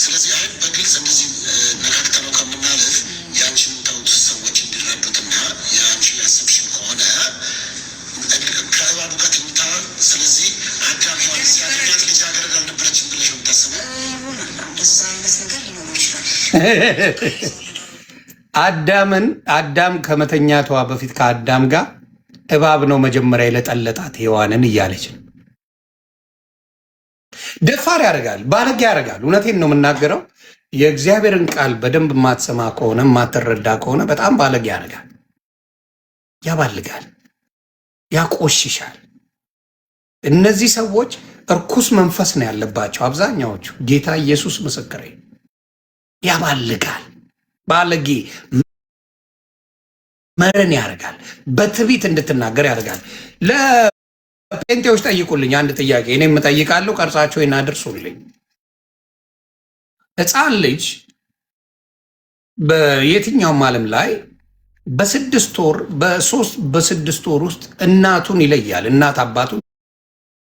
S2: ስለዚህ አይ በግልጽ እንደዚህ ነካክተነው ከምናልፍ የአንቺን ተውት ሰዎች እንዲረዱትና የአንቺ ያሰብሽን ከሆነ ከእባቡ ጋር ትኝታ። ስለዚህ አዳም ሔዋን ሲያደርጋት ልጅ አገረድ አልነበረችም ብለሽ የምታስበው
S3: እንደዛ አይነት ነገር ሊኖሩ ይችላል።
S1: አዳም ከመተኛቷ በፊት ከአዳም ጋር እባብ ነው መጀመሪያ የለጠለጣት ሔዋንን እያለች ነው። ደፋር ያደርጋል፣ ባለጌ ያደርጋል። እውነቴን ነው የምናገረው። የእግዚአብሔርን ቃል በደንብ የማትሰማ ከሆነ የማትረዳ ከሆነ በጣም ባለጌ ያደርጋል፣ ያባልጋል፣ ያቆሽሻል። እነዚህ ሰዎች እርኩስ መንፈስ ነው ያለባቸው አብዛኛዎቹ። ጌታ ኢየሱስ ምስክሬ። ያባልጋል፣ ባለጌ መረን ያደርጋል፣ በትዕቢት እንድትናገር ያደርጋል። ለጴንጤዎች ጠይቁልኝ አንድ ጥያቄ፣ እኔም እጠይቃለሁ፣ ቀርጻቸው እናድርሱልኝ። ሕፃን ልጅ በየትኛውም ዓለም ላይ በስድስት ወር በስድስት ወር ውስጥ እናቱን ይለያል፣ እናት አባቱን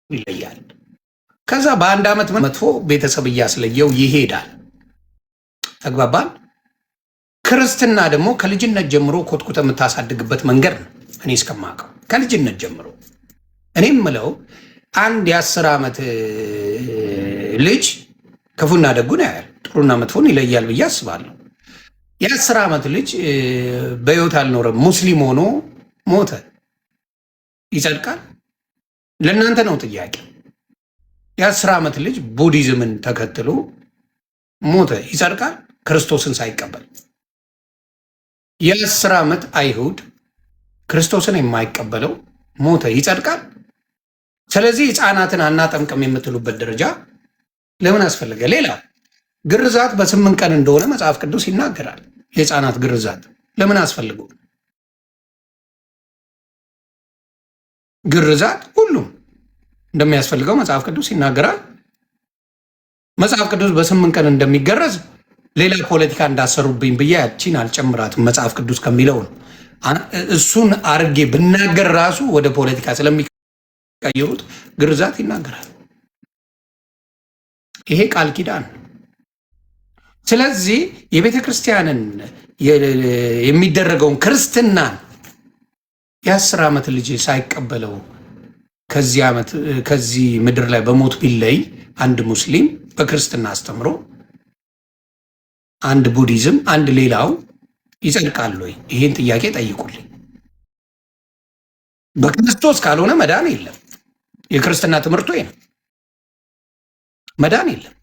S1: ይለያል። ከዛ በአንድ ዓመት መጥፎ ቤተሰብ እያስለየው ይሄዳል። ተግባባን? ክርስትና ደግሞ ከልጅነት ጀምሮ ኮትኩተ የምታሳድግበት መንገድ ነው። እኔ እስከማውቀው ከልጅነት ጀምሮ እኔም ምለው አንድ የ10 ዓመት ልጅ ክፉና ደጉን ያያል፣ ጥሩና መጥፎን ይለያል ብዬ አስባለሁ። የ10 ዓመት ልጅ በሕይወት አልኖረም፣ ሙስሊም ሆኖ ሞተ፣ ይጸድቃል? ለእናንተ ነው ጥያቄ። የ10 ዓመት ልጅ ቡዲዝምን ተከትሎ ሞተ፣ ይጸድቃል? ክርስቶስን ሳይቀበል። የ10 ዓመት አይሁድ ክርስቶስን የማይቀበለው ሞተ፣ ይጸድቃል? ስለዚህ ሕፃናትን አናጠምቅም የምትሉበት ደረጃ ለምን አስፈለገ? ሌላ ግርዛት በ8 ቀን እንደሆነ መጽሐፍ ቅዱስ ይናገራል። የሕፃናት ግርዛት ለምን አስፈልጉ? ግርዛት ሁሉም እንደሚያስፈልገው መጽሐፍ ቅዱስ ይናገራል። መጽሐፍ ቅዱስ በ8 ቀን እንደሚገረዝ ሌላ ፖለቲካ እንዳሰሩብኝ ብዬ ያቺን አልጨምራትም። መጽሐፍ ቅዱስ ከሚለውን እሱን አርጌ ብናገር ራሱ ወደ ፖለቲካ ስለሚቀይሩት ግርዛት ይናገራል። ይሄ ቃል ኪዳን። ስለዚህ የቤተ ክርስቲያንን የሚደረገውን ክርስትናን የ10 ዓመት ልጅ ሳይቀበለው ከዚህ ምድር ላይ በሞት ቢለይ አንድ ሙስሊም በክርስትና አስተምሮ አንድ ቡዲዝም አንድ ሌላው ይጸድቃል ወይ? ይህን ጥያቄ ጠይቁልኝ። በክርስቶስ ካልሆነ መዳን የለም። የክርስትና ትምህርቱ ነው፣ መዳን የለም።